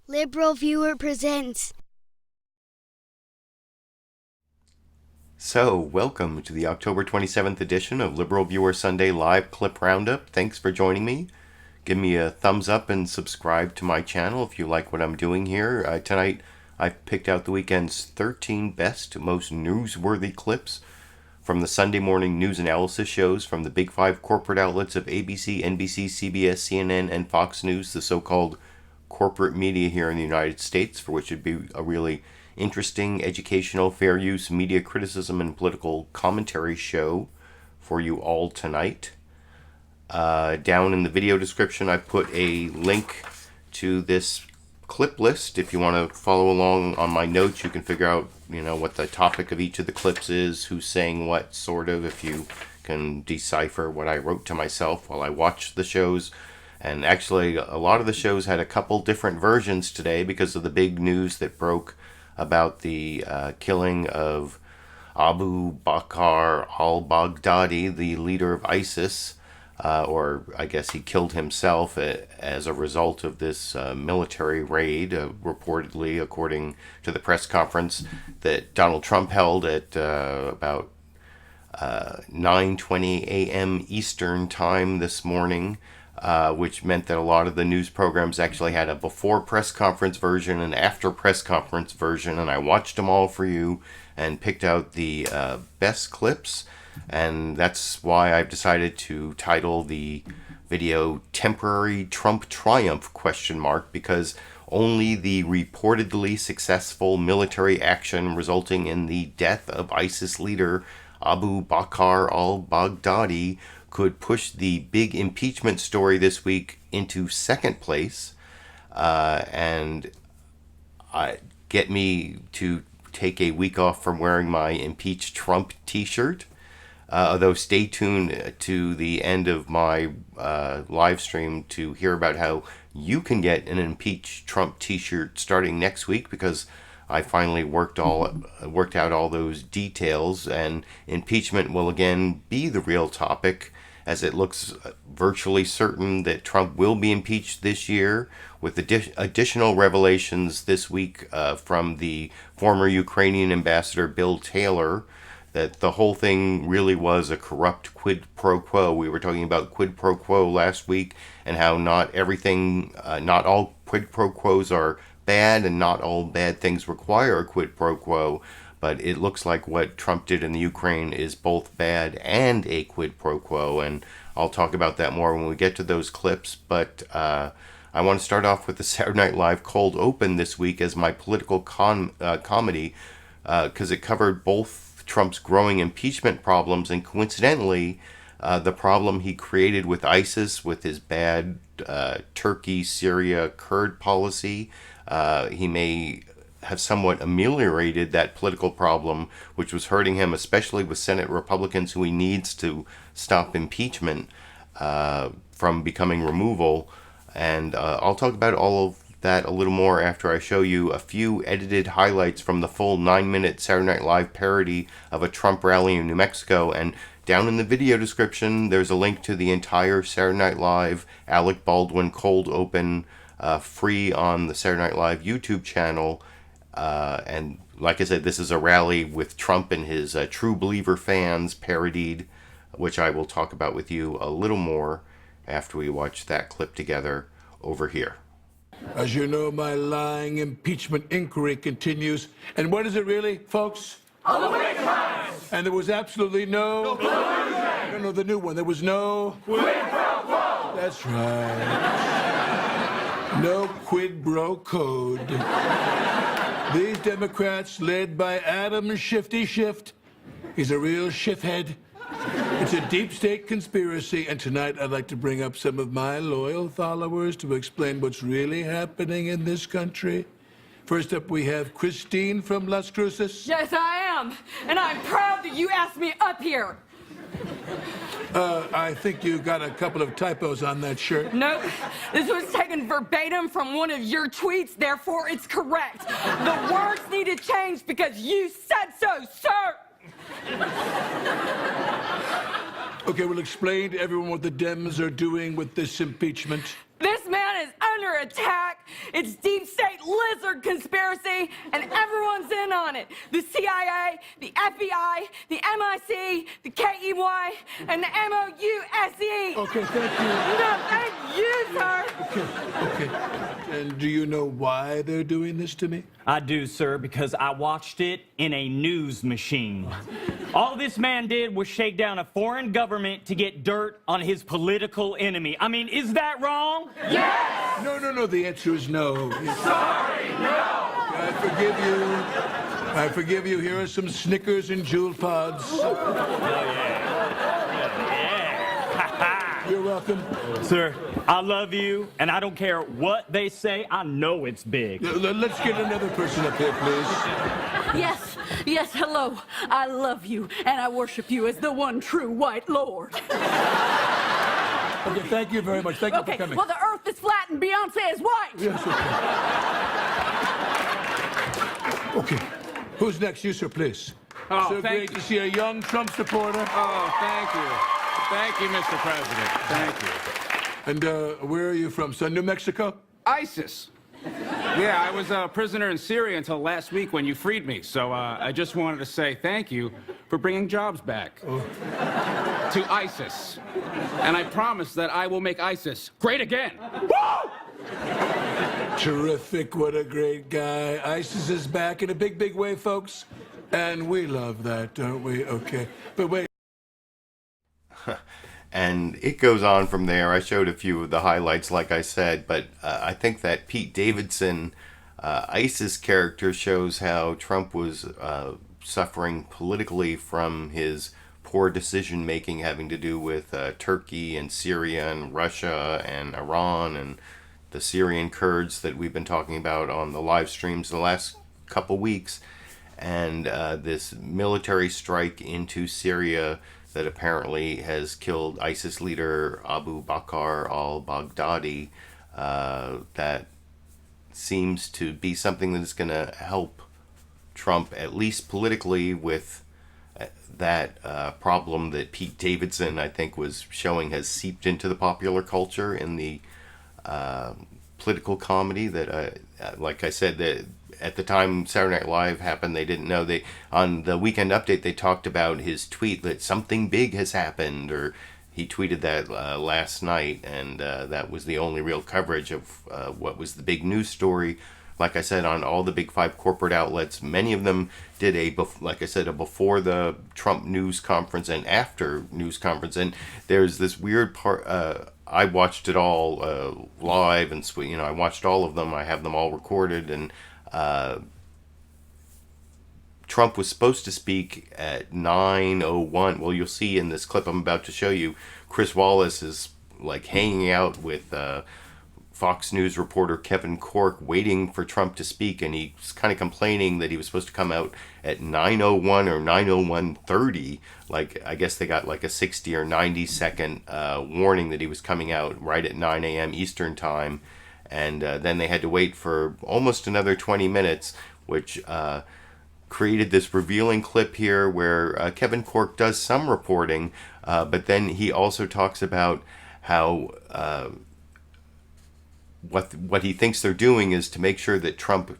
LiberalViewer presents. So, welcome to the October 27th edition of LiberalViewer Sunday Live Clip Roundup. Thanks for joining me. Give me a thumbs up and subscribe to my channel if you like what I'm doing here. Tonight, I've picked out the weekend's 13 best, most newsworthy clips from the Sunday morning news analysis shows from the Big Five corporate outlets of ABC, NBC, CBS, CNN, and Fox News, the so-called corporate media here in the United States, for which it'd be a really interesting, educational, fair use, media criticism, and political commentary show for you all tonight. Down in the video description, I put a link to this clip list. If you want to follow along on my notes, you can figure out, what the topic of each of the clips is, who's saying what, sort of, if you can decipher what I wrote to myself while I watched the shows. And actually, a lot of the shows had a couple different versions today because of the big news that broke about the killing of Abu Bakr al-Baghdadi, the leader of ISIS, or I guess he killed himself as a result of this military raid, reportedly, according to the press conference that Donald Trump held at about 9:20 a.m. Eastern time this morning. Which meant that a lot of the news programs actually had a before press conference version and after press conference version, and I watched them all for you and picked out the best clips, and that's why I've decided to title the video "Temporary Trump Triumph?" because only the reportedly successful military action resulting in the death of ISIS leader Abu Bakr al-Baghdadi could push the big impeachment story this week into second place and get me to take a week off from wearing my Impeach Trump t-shirt. Although stay tuned to the end of my live stream to hear about how you can get an Impeach Trump t-shirt starting next week, because I finally worked out all those details, and impeachment will again be the real topic, as it looks virtually certain that Trump will be impeached this year, with additional revelations this week from the former Ukrainian ambassador Bill Taylor, that the whole thing really was a corrupt quid pro quo. We were talking about quid pro quo last week, and how not all quid pro quos are bad, and not all bad things require a quid pro quo. But it looks like what Trump did in the Ukraine is both bad and a quid pro quo, and I'll talk about that more when we get to those clips. But I want to start off with the Saturday Night Live cold open this week as my political comedy, because it covered both Trump's growing impeachment problems and, coincidentally, the problem he created with ISIS with his bad Turkey, Syria, Kurd policy. He may have somewhat ameliorated that political problem, which was hurting him, especially with Senate Republicans who he needs to stop impeachment from becoming removal. And I'll talk about all of that a little more after I show you a few edited highlights from the full 9-minute Saturday Night Live parody of a Trump rally in New Mexico. And down in the video description, there's a link to the entire Saturday Night Live Alec Baldwin cold open, free on the Saturday Night Live YouTube channel. And like I said, this is a rally with Trump and his True Believer fans parodied, which I will talk about with you a little more after we watch that clip together over here. As you know, my lying impeachment inquiry continues. And what is it really, folks? On the way crimes! And there was absolutely no collusion. No, the new one. There was no quid pro quo. That's right. No quid pro code. These Democrats, led by Adam Shifty Schiff, he's a real Schiff head. It's a deep state conspiracy, and tonight I'd like to bring up some of my loyal followers to explain what's really happening in this country. First up, we have Christine from Las Cruces. Yes, I am, and I'm proud that you asked me up here. I think you got a couple of typos on that shirt. Nope. This was taken verbatim from one of your tweets, therefore it's correct. The words need to change because you said so, sir. Okay, we'll explain to everyone what the Dems are doing with this impeachment. This man is under attack. It's deep state lizard conspiracy, and everyone's in on it. The CIA, the FBI, the MIC, the KEY, and the MOUSE. Okay, thank you. No, thank you, sir. Okay. And do you know why they're doing this to me? I do, sir, because I watched it in a news machine. All this man did was shake down a foreign government to get dirt on his political enemy. I mean, is that wrong? Yes! No. The answer is no. Sorry, no! I forgive you. Here are some Snickers and Jewel pods. You're welcome. Sir, I love you, and I don't care what they say. I know it's big. Let's get another person up here, please. Yes, hello. I love you, and I worship you as the one true white lord. Okay, thank you very much. Thank you for coming. Well, the earth is flat and Beyonce is white. Yes, okay. Who's next? You, sir, please. Oh, so thank great to see a young Trump supporter. Oh, thank you. Thank you, Mr. President. Thank you. And where are you from, son? New Mexico? ISIS. Yeah, I was a prisoner in Syria until last week when you freed me. So I just wanted to say thank you for bringing jobs back to ISIS. And I promise that I will make ISIS great again. Woo! Terrific. What a great guy. ISIS is back in a big, big way, folks. And we love that, don't we? Okay. But wait. And it goes on from there. I showed a few of the highlights, like I said, but I think that Pete Davidson, ISIS character, shows how Trump was suffering politically from his poor decision-making having to do with Turkey and Syria and Russia and Iran and the Syrian Kurds that we've been talking about on the live streams the last couple weeks, and this military strike into Syria that apparently has killed ISIS leader Abu Bakr al-Baghdadi. That seems to be something that is going to help Trump, at least politically, with that problem that Pete Davidson, I think, was showing has seeped into the popular culture in the political comedy that, like I said, that at the time Saturday Night Live happened, they didn't know. On the Weekend Update, they talked about his tweet that something big has happened, or he tweeted that last night, and that was the only real coverage of what was the big news story. Like I said, on all the big five corporate outlets, many of them did a before the Trump news conference and after news conference. And there's this weird part. I watched it all live, and I watched all of them. I have them all recorded, and Trump was supposed to speak at 9:01. Well, you'll see in this clip I'm about to show you, Chris Wallace is like hanging out with Fox News reporter Kevin Corke, waiting for Trump to speak, and he's kind of complaining that he was supposed to come out at 9:01 or 9:01:30. Like, I guess they got like a 60 or 90 second warning that he was coming out right at 9 a.m. Eastern time, and then they had to wait for almost another 20 minutes, which created this revealing clip here where Kevin Corke does some reporting, but then he also talks about how what he thinks they're doing is to make sure that Trump,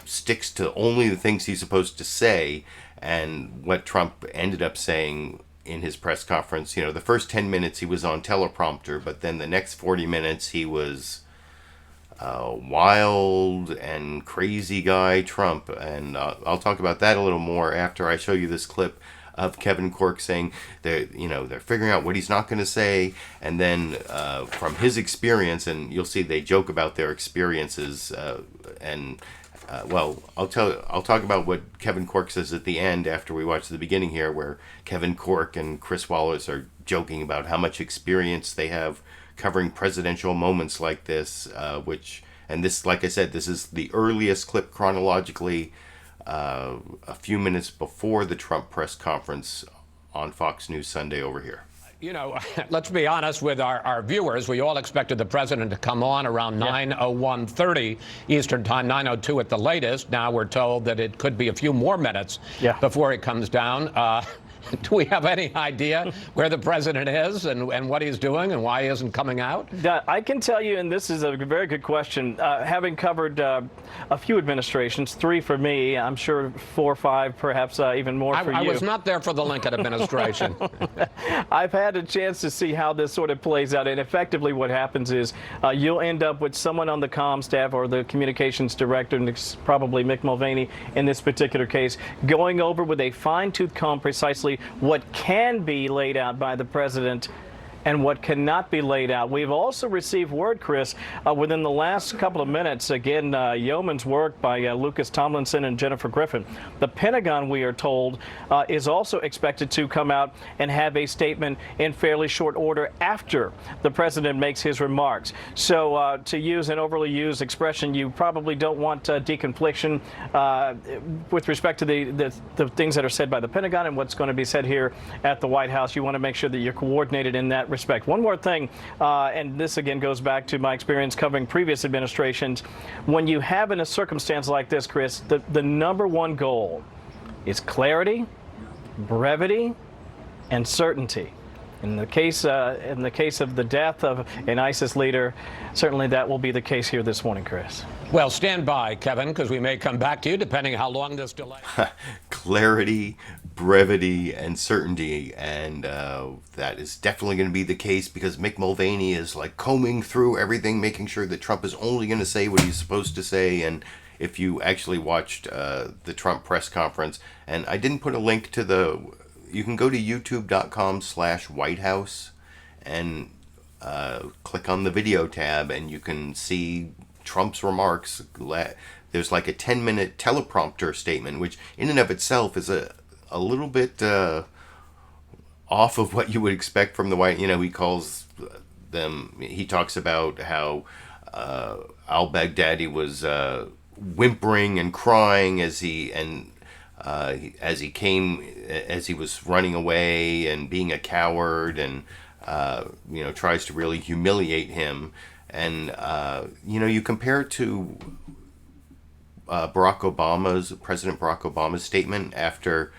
sticks to only the things he's supposed to say. And what Trump ended up saying in his press conference, the first 10 minutes he was on teleprompter, but then the next 40 minutes he was wild and crazy guy Trump. And I'll talk about that a little more after I show you this clip of Kevin Corke saying they're figuring out what he's not going to say, and then from his experience, and you'll see they joke about their experiences, I'll talk about what Kevin Corke says at the end after we watch the beginning here, where Kevin Corke and Chris Wallace are joking about how much experience they have covering presidential moments like this, and this, like I said, this is the earliest clip chronologically, a few minutes before the Trump press conference on Fox News Sunday over here. Let's be honest with our viewers. We all expected the president to come on around 9:01:30 Eastern time, 9:02 at the latest. Now we're told that it could be a few more minutes before he comes down. Do we have any idea where the president is and what he's doing and why he isn't coming out? I can tell you, and this is a very good question, having covered a few administrations, 3 for me, I'm sure 4 or 5, perhaps even more for you. I was not there for the Lincoln administration. I've had a chance to see how this sort of plays out, and effectively what happens is you'll end up with someone on the comm staff or the communications director, and it's probably Mick Mulvaney in this particular case, going over with a fine-tooth comb precisely what can be laid out by the president and what cannot be laid out. We've also received word, Chris, within the last couple of minutes, again, yeoman's work by Lucas Tomlinson and Jennifer Griffin. The Pentagon, we are told, is also expected to come out and have a statement in fairly short order after the president makes his remarks. So to use an overly used expression, you probably don't want deconfliction with respect to the things that are said by the Pentagon and what's going to be said here at the White House. You want to make sure that you're coordinated in that respect. One more thing, and this again goes back to my experience covering previous administrations. When you have in a circumstance like this, Chris, the number one goal is clarity, brevity, and certainty. In the case of the death of an ISIS leader, certainly that will be the case here this morning, Chris. Well, stand by, Kevin, because we may come back to you depending how long this delay. Clarity, brevity, and certainty, and that is definitely going to be the case because Mick Mulvaney is like combing through everything, making sure that Trump is only going to say what he's supposed to say. And if you actually watched the Trump press conference, and I didn't put a link to you can go to youtube.com/White House and click on the video tab, and you can see Trump's remarks. There's like a 10-minute teleprompter statement, which in and of itself is a little bit off of what you would expect from the White. He calls them. He talks about how al-Baghdadi was whimpering and crying as he was running away and being a coward, and tries to really humiliate him. And you compare it to President Barack Obama's statement after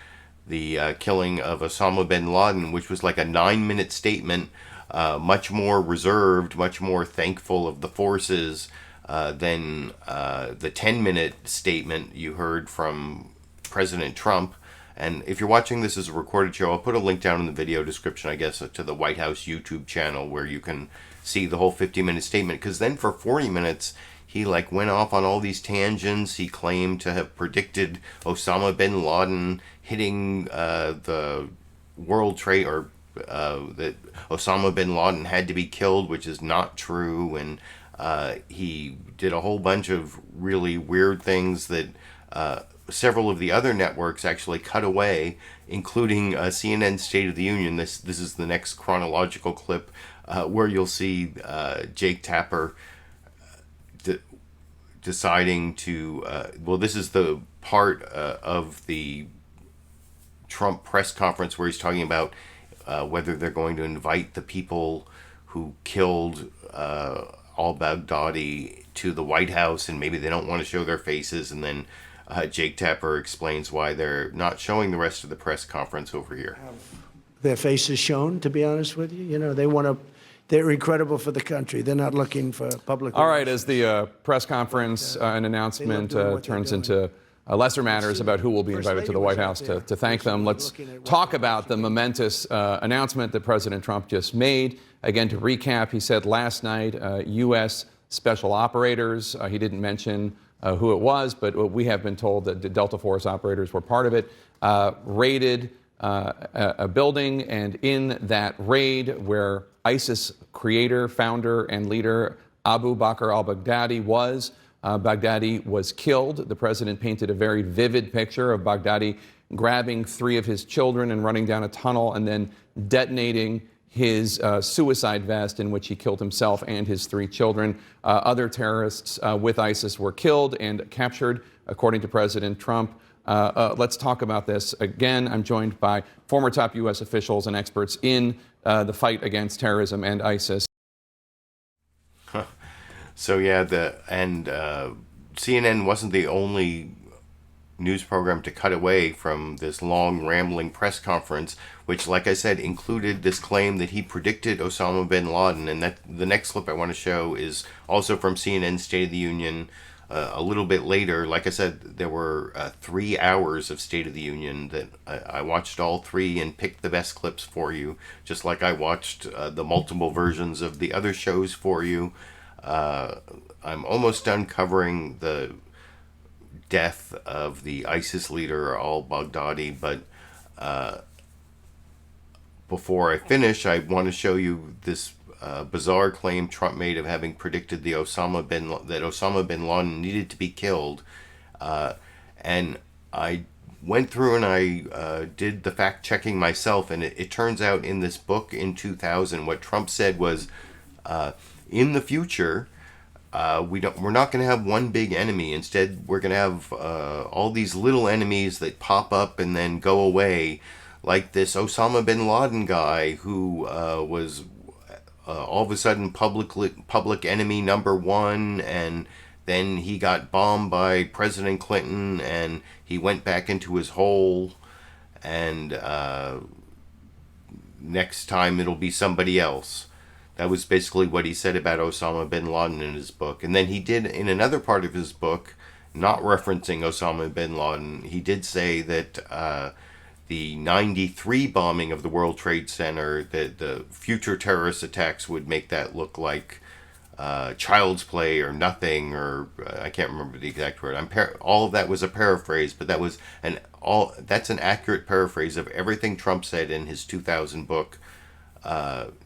the killing of Osama bin Laden, which was like a 9-minute statement, much more reserved, much more thankful of the forces than the 10-minute statement you heard from President Trump. And if you're watching this as a recorded show, I'll put a link down in the video description, I guess, to the White House YouTube channel where you can see the whole 50-minute statement. Because then for 40 minutes, he went off on all these tangents. He claimed to have predicted Osama bin Laden hitting the World Trade, or that Osama bin Laden had to be killed, which is not true. And he did a whole bunch of really weird things that several of the other networks actually cut away, including CNN's State of the Union. This is the next chronological clip where you'll see Jake Tapper deciding to, this is the part of the Trump press conference where he's talking about whether they're going to invite the people who killed al-Baghdadi to the White House, and maybe they don't want to show their faces. And then Jake Tapper explains why they're not showing the rest of the press conference over here. Their faces shown, to be honest with you. They're incredible for the country. They're not looking for public. All right, as the press conference and announcement turns into lesser matters about who will be invited to the White House to thank them, let's talk about the momentous announcement that President Trump just made. Again, to recap, he said last night, U.S. special operators, he didn't mention who it was, but we have been told that the Delta Force operators were part of it, raided a building, and in that raid where ISIS creator, founder, and leader Abu Bakr al-Baghdadi was, Baghdadi was killed. The president painted a very vivid picture of Baghdadi grabbing 3 of his children and running down a tunnel and then detonating his suicide vest in which he killed himself and his 3 children. Other terrorists with ISIS were killed and captured, according to President Trump. Let's talk about this. Again, I'm joined by former top U.S. officials and experts in the fight against terrorism and ISIS. So yeah, CNN wasn't the only news program to cut away from this long, rambling press conference, which, like I said, included this claim that he predicted Osama bin Laden. And that the next clip I want to show is also from CNN's State of the Union. A little bit later, like I said, there were 3 hours of State of the Union that I watched all 3 and picked the best clips for you, just like I watched the multiple versions of the other shows for you. I'm almost done covering the death of the ISIS leader al-Baghdadi, but before I finish, I want to show you this bizarre claim Trump made of having predicted that Osama bin Laden needed to be killed. And I went through and I did the fact checking myself, and it turns out in this book in 2000, what Trump said was, in the future, we're not going to have one big enemy. Instead, we're going to have all these little enemies that pop up and then go away, like this Osama bin Laden guy who was all of a sudden public enemy number 1, and then he got bombed by President Clinton and he went back into his hole, and next time it'll be somebody else. That was basically what he said about Osama bin Laden in his book. And then he did, in another part of his book, not referencing Osama bin Laden, he did say that the 93 bombing of the World Trade Center, that the future terrorist attacks would make that look like child's play or nothing, or I can't remember the exact word. All of that was a paraphrase, but that's an accurate paraphrase of everything Trump said in his 2000 book.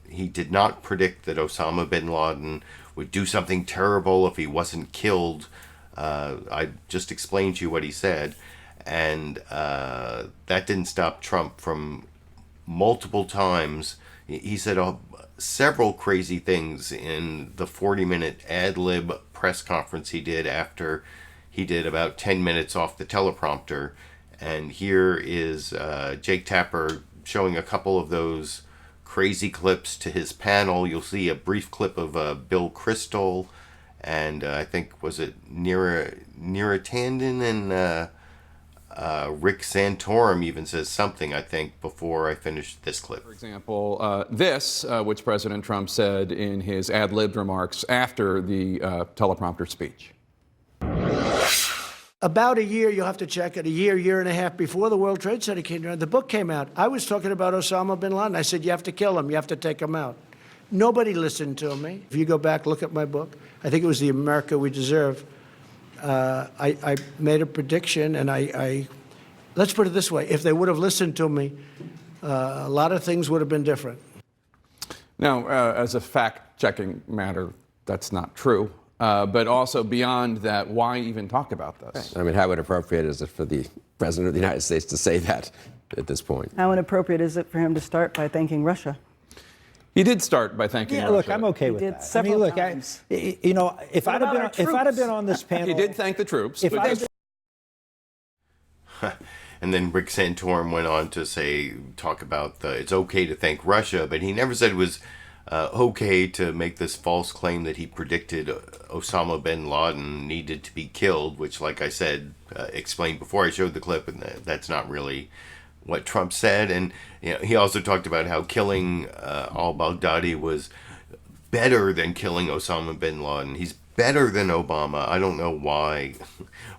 He did not predict that Osama bin Laden would do something terrible if he wasn't killed. I just explained to you what he said. And that didn't stop Trump from multiple times. He said several crazy things in the 40-minute ad-lib press conference he did after he did about 10 minutes off the teleprompter. And here is Jake Tapper showing a couple of those crazy clips to his panel. You'll see a brief clip of Bill Kristol, and I think, was it Neera Tanden, and Rick Santorum even says something, I think, before I finish this clip. For example, which President Trump said in his ad-libbed remarks after the teleprompter speech. About a year, you'll have to check it, year and a half before the World Trade Center came down, the book came out. I was talking about Osama bin Laden. I said, you have to kill him. You have to take him out. Nobody listened to me. If you go back, look at my book. I think it was The America We Deserve. I made a prediction, and let's put it this way. If they would have listened to me, a lot of things would have been different. Now, as a fact-checking matter, that's not true. But also beyond that, why even talk about this? Right. I mean, how inappropriate is it for the President of the United States to say that at this point? How inappropriate is it for him to start by thanking Russia? He did start by thanking Russia. Look, I'm okay with that. Several times. If I'd have been on this panel, he did thank the troops. And then Rick Santorum went on to talk about it's okay to thank Russia, but he never said it was okay to make this false claim that he predicted Osama bin Laden needed to be killed, which, like I said, explained before I showed the clip, and that's not really what Trump said. And he also talked about how killing al-Baghdadi was better than killing Osama bin Laden. He's better than Obama. I don't know why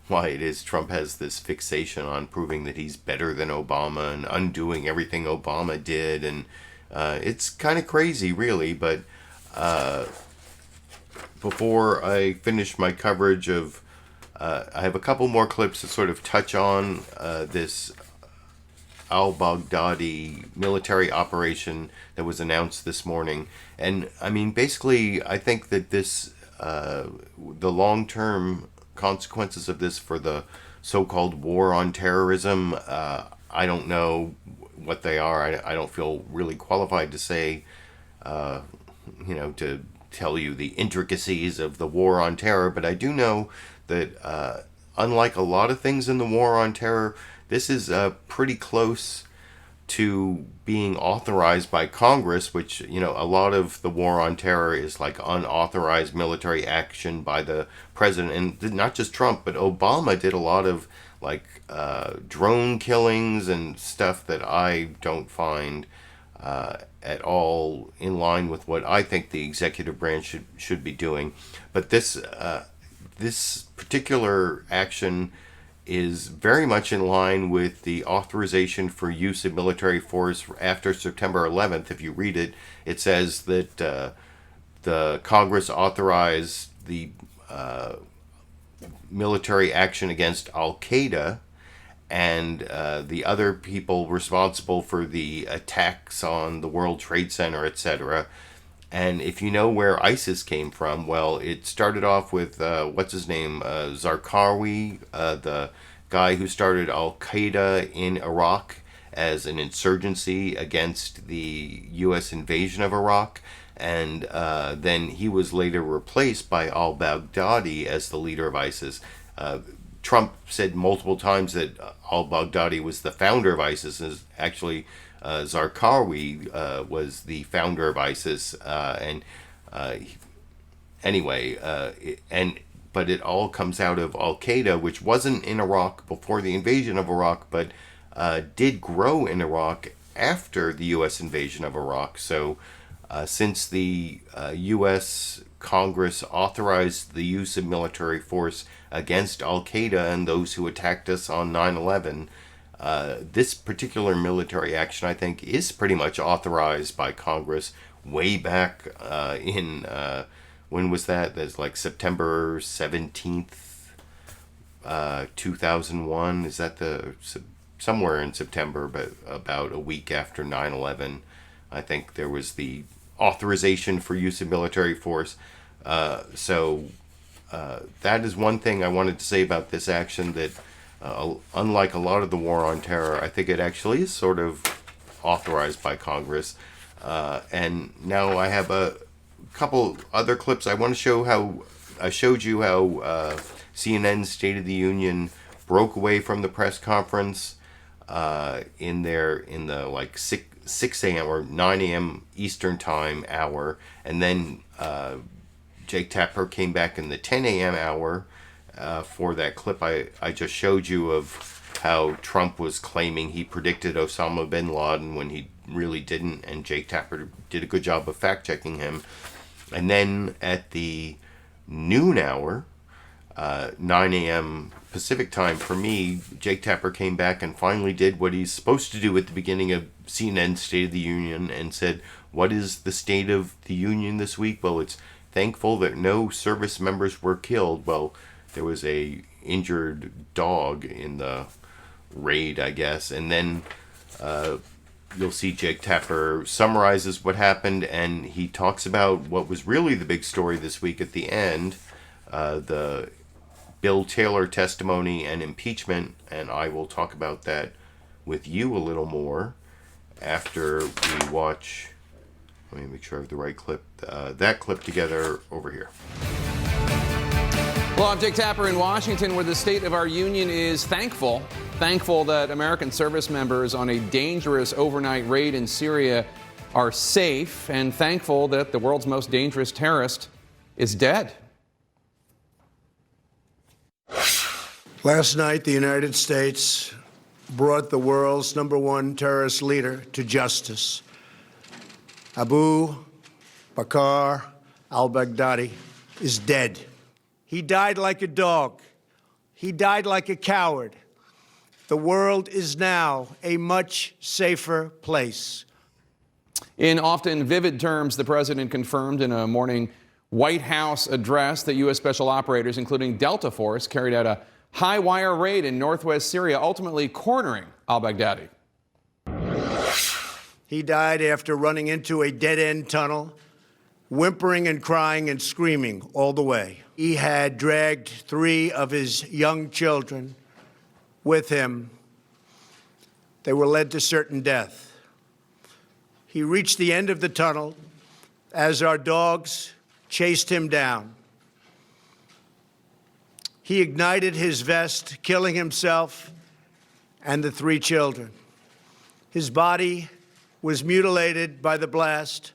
it is Trump has this fixation on proving that he's better than Obama and undoing everything Obama did, and it's kind of crazy, really. But before I finish my coverage of, I have a couple more clips to sort of touch on this al-Baghdadi military operation that was announced this morning. And I mean, basically, I think that this, the long-term consequences of this for the so-called war on terrorism, I don't know what they are. I don't feel really qualified to say, to tell you the intricacies of the war on terror, but I do know that unlike a lot of things in the war on terror, this is pretty close to being authorized by Congress, which, a lot of the war on terror is like unauthorized military action by the president. And not just Trump, but Obama did a lot of like drone killings and stuff that I don't find at all in line with what I think the executive branch should be doing. But this particular action is very much in line with the authorization for use of military force after September 11th. If you read it, it says that the Congress authorized the military action against Al-Qaeda and the other people responsible for the attacks on the World Trade Center, etc. And if you know where ISIS came from, well, it started off with, what's his name, Zarqawi, the guy who started Al-Qaeda in Iraq as an insurgency against the U.S. invasion of Iraq. And then he was later replaced by al-Baghdadi as the leader of ISIS. Trump said multiple times that al-Baghdadi was the founder of ISIS. Actually, Zarqawi was the founder of ISIS, but it all comes out of Al-Qaeda, which wasn't in Iraq before the invasion of Iraq, but did grow in Iraq after the U.S. invasion of Iraq. So since the U.S. Congress authorized the use of military force against Al-Qaeda and those who attacked us on 9/11, this particular military action, I think, is pretty much authorized by Congress way back in, when was that? That's like September 17th, 2001. Is that somewhere in September, but about a week after 9/11, I think there was the authorization for use of military force. So that is one thing I wanted to say about this action, that unlike a lot of the war on terror, I think it actually is sort of authorized by Congress. And now I have a couple other clips. I want to show how I showed you how CNN's State of the Union broke away from the press conference in the like 6 a.m. or 9 a.m. Eastern time hour, and then Jake Tapper came back in the 10 a.m. hour for that clip I just showed you of how Trump was claiming he predicted Osama bin Laden when he really didn't, and Jake Tapper did a good job of fact-checking him. And then at the noon hour, 9 a.m. Pacific time for me, Jake Tapper came back and finally did what he's supposed to do at the beginning of CNN's State of the Union and said, what is the state of the union this week? Well, it's thankful that no service members were killed. Well, there was a injured dog in the raid, I guess. And then you'll see Jake Tapper summarizes what happened, and he talks about what was really the big story this week at the end, the Bill Taylor testimony and impeachment, and I will talk about that with you a little more after we watch. Let me make sure I have the right clip. That clip together over here. Well, I'm Jake Tapper in Washington, where the state of our union is thankful that American service members on a dangerous overnight raid in Syria are safe, and thankful that the world's most dangerous terrorist is dead. Last night, the United States brought the world's #1 terrorist leader to justice. Abu Bakr al-Baghdadi is dead. He died like a dog. He died like a coward. The world is now a much safer place. In often vivid terms, the president confirmed in a morning White House address that U.S. special operators, including Delta Force, carried out a high-wire raid in northwest Syria, ultimately cornering al-Baghdadi. He died after running into a dead-end tunnel, whimpering and crying and screaming all the way. He had dragged 3 of his young children with him. They were led to certain death. He reached the end of the tunnel as our dogs chased him down. He ignited his vest, killing himself and the 3 children. His body was mutilated by the blast.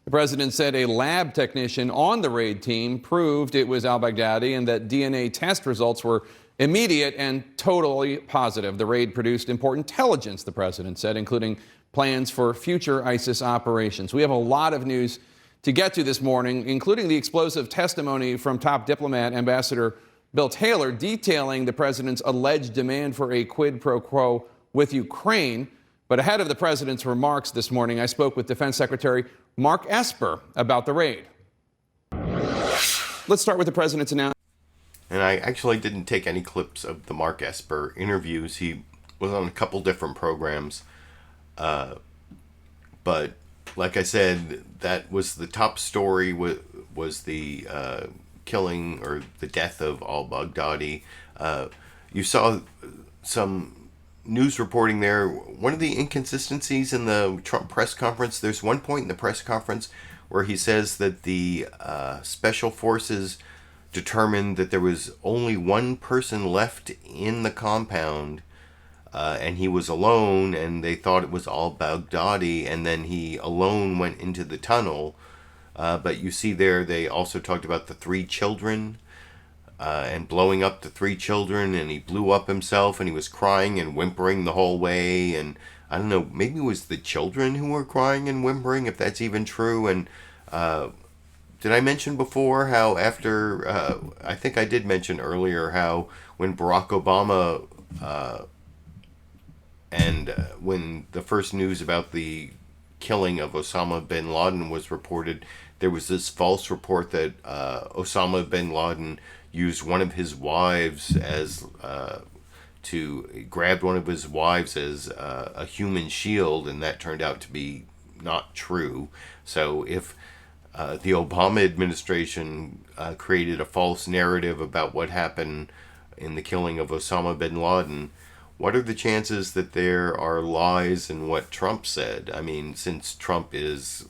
The president said a lab technician on the raid team proved it was al-Baghdadi and that DNA test results were immediate and totally positive. The raid produced important intelligence, the president said, including plans for future ISIS operations. We have a lot of news to get to this morning, including the explosive testimony from top diplomat Ambassador Bill Taylor detailing the president's alleged demand for a quid pro quo with Ukraine. But ahead of the president's remarks this morning, I spoke with Defense Secretary Mark Esper about the raid. Let's start with the president's announcement. And I actually didn't take any clips of the Mark Esper interviews. He was on a couple different programs. But like I said, that was the top story, was the killing or the death of al-Baghdadi. You saw some news reporting there. One of the inconsistencies in the Trump press conference, there's one point in the press conference where he says that the special forces determined that there was only one person left in the compound, and he was alone, and they thought it was al-Baghdadi, and then he alone went into the tunnel. But you see there, they also talked about the 3 children and blowing up the 3 children, and he blew up himself, and he was crying and whimpering the whole way. And I don't know, maybe it was the children who were crying and whimpering, if that's even true. And did I mention before how after, I think I did mention earlier how when Barack Obama and when the first news about the killing of Osama bin Laden was reported, there was this false report that Osama bin Laden used one of his wives as grabbed one of his wives as a human shield, and that turned out to be not true. So if the Obama administration created a false narrative about what happened in the killing of Osama bin Laden, what are the chances that there are lies in what Trump said? I mean, since Trump is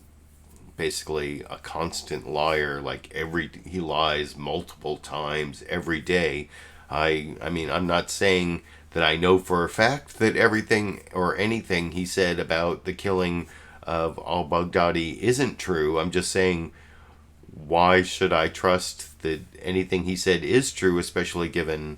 basically a constant liar, like he lies multiple times every day. I mean, I'm not saying that I know for a fact that everything or anything he said about the killing of al-Baghdadi isn't true. I'm just saying, why should I trust that anything he said is true, especially given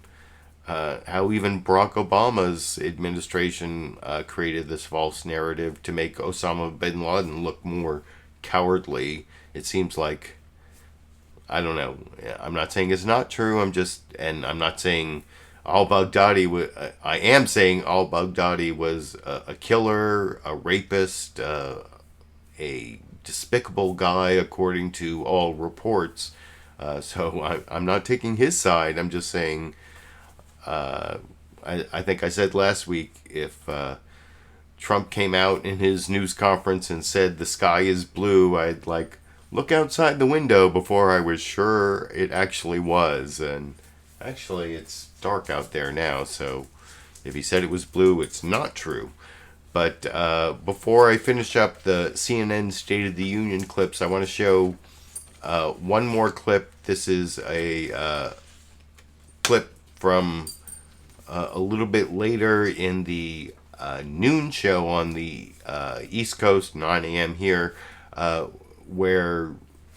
how even Barack Obama's administration created this false narrative to make Osama bin Laden look more cowardly. It seems like, I don't know, I'm not saying it's not true, I'm not saying al-Baghdadi, I am saying al-Baghdadi was a killer, a rapist, a despicable guy according to all reports. So I'm not taking his side. I'm just saying, I think I said last week, if Trump came out in his news conference and said the sky is blue, I'd look outside the window before I was sure it actually was. And actually it's dark out there now, so if he said it was blue, it's not true. But before I finish up the CNN State of the Union clips, I want to show one more clip. This is a clip from a little bit later in the noon show on the East Coast, 9 a.m. here, where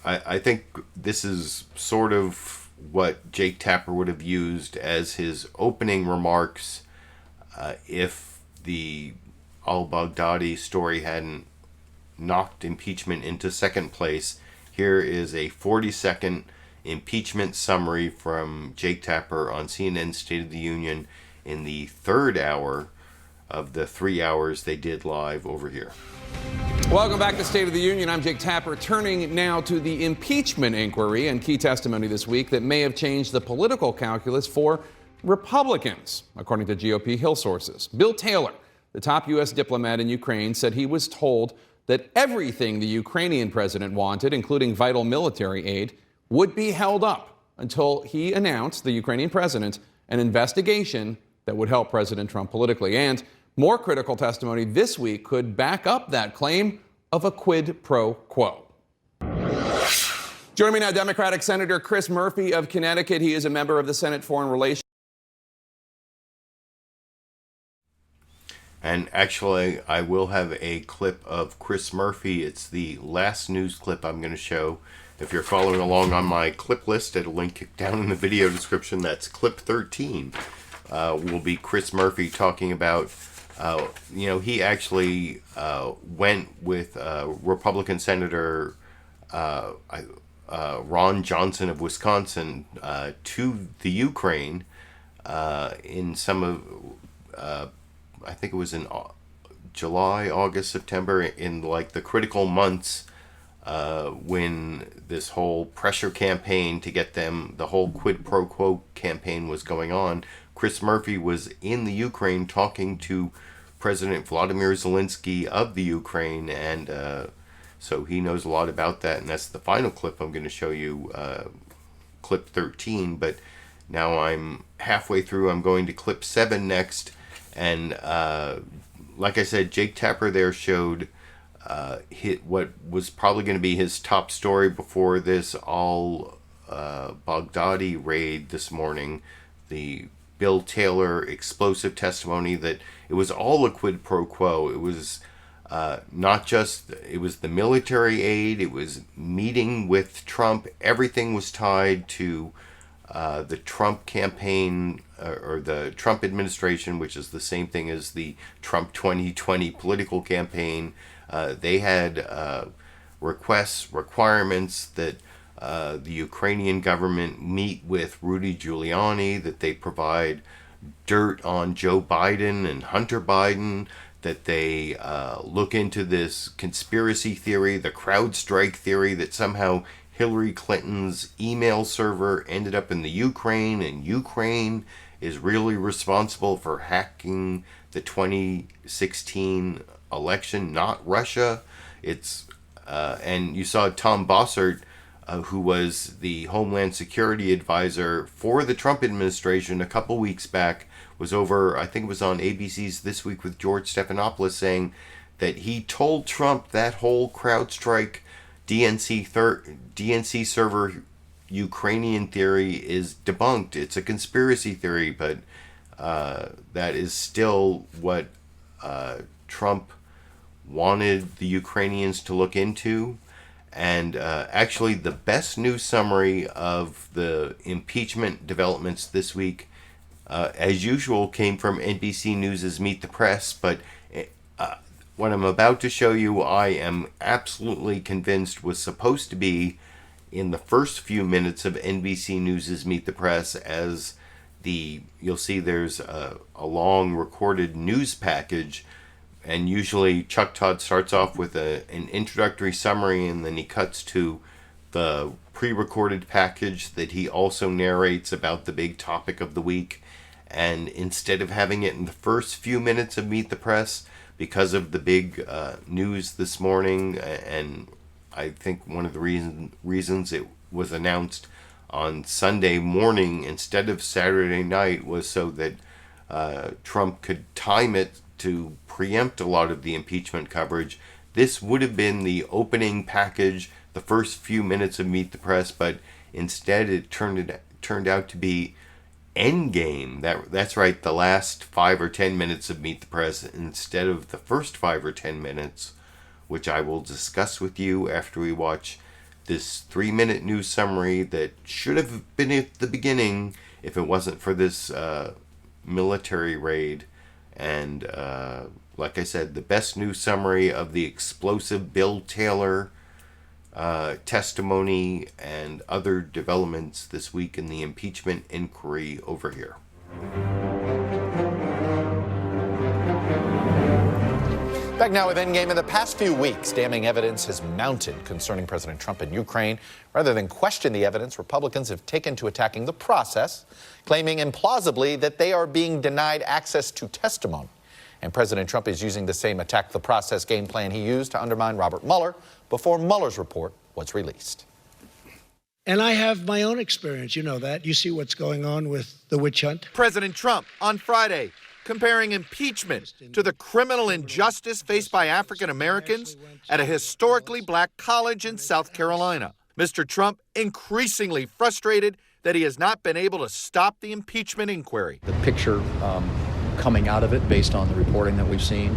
I think this is sort of what Jake Tapper would have used as his opening remarks if the al-Baghdadi story hadn't knocked impeachment into second place. Here is a 40-second impeachment summary from Jake Tapper on CNN State of the Union in the third hour of the 3 hours they did live over here. Welcome back to State of the Union. I'm Jake Tapper, turning now to the impeachment inquiry and key testimony this week that may have changed the political calculus for Republicans, according to GOP Hill sources. Bill Taylor, the top U.S. diplomat in Ukraine, said he was told that everything the Ukrainian president wanted, including vital military aid, would be held up until he announced, the Ukrainian president, an investigation that would help President Trump politically. And more critical testimony this week could back up that claim of a quid pro quo. Joining me now, Democratic Senator Chris Murphy of Connecticut. He is a member of the Senate Foreign Relations. And actually, I will have a clip of Chris Murphy. It's the last news clip I'm going to show. If you're following along on my clip list, at a link down in the video description, that's clip 13. Will be Chris Murphy talking about, he actually went with Republican Senator Ron Johnson of Wisconsin to the Ukraine in some of, I think it was in July, August, September, in like the critical months when this whole pressure campaign to get them, the whole Quid Pro Quo campaign was going on. Chris Murphy was in the Ukraine talking to President Volodymyr Zelensky of the Ukraine, and so he knows a lot about that, and that's the final clip I'm going to show you, clip 13, but now I'm halfway through. I'm going to clip 7 next, and like I said, Jake Tapper there showed what was probably going to be his top story before this al-Baghdadi raid this morning, the Bill Taylor explosive testimony that it was all a quid pro quo. It was not just, it was the military aid, it was meeting with Trump. Everything was tied to the Trump campaign or the Trump administration, which is the same thing as the Trump 2020 political campaign. They had requirements that the Ukrainian government meet with Rudy Giuliani, that they provide dirt on Joe Biden and Hunter Biden, that they look into this conspiracy theory, the Crowdstrike theory, that somehow Hillary Clinton's email server ended up in the Ukraine, and Ukraine is really responsible for hacking the 2016 election, not Russia. It's and you saw Tom Bossert, who was the Homeland Security advisor for the Trump administration a couple weeks back, was over, I think it was on ABC's This Week with George Stephanopoulos, saying that he told Trump that whole CrowdStrike DNC server Ukrainian theory is debunked. It's a conspiracy theory, but that is still what Trump wanted the Ukrainians to look into. And actually, the best news summary of the impeachment developments this week, as usual, came from NBC News' Meet the Press. But what I'm about to show you, I am absolutely convinced was supposed to be in the first few minutes of NBC News' Meet the Press, as you'll see there's a long recorded news package. And usually Chuck Todd starts off with an introductory summary, and then he cuts to the pre-recorded package that he also narrates about the big topic of the week. And instead of having it in the first few minutes of Meet the Press, because of the big news this morning, and I think one of the reasons it was announced on Sunday morning instead of Saturday night was so that Trump could time it to preempt a lot of the impeachment coverage. This would have been the opening package, the first few minutes of Meet the Press, but instead it turned out to be Endgame. That's right, the last 5 or 10 minutes of Meet the Press instead of the first 5 or 10 minutes, which I will discuss with you after we watch this 3-minute news summary that should have been at the beginning if it wasn't for this military raid. And like I said, the best news summary of the explosive Bill Taylor testimony and other developments this week in the impeachment inquiry over here. Back now with Endgame. In the past few weeks, damning evidence has mounted concerning President Trump and Ukraine. Rather than question the evidence, Republicans have taken to attacking the process, claiming implausibly that they are being denied access to testimony. And President Trump is using the same attack the process game plan he used to undermine Robert Mueller before Mueller's report was released. And I have my own experience. You know that. You see what's going on with the witch hunt. President Trump on Friday comparing impeachment to the criminal injustice faced by African Americans at a historically black college in South Carolina. Mr. Trump increasingly frustrated that he has not been able to stop the impeachment inquiry. The picture coming out of it based on the reporting that we've seen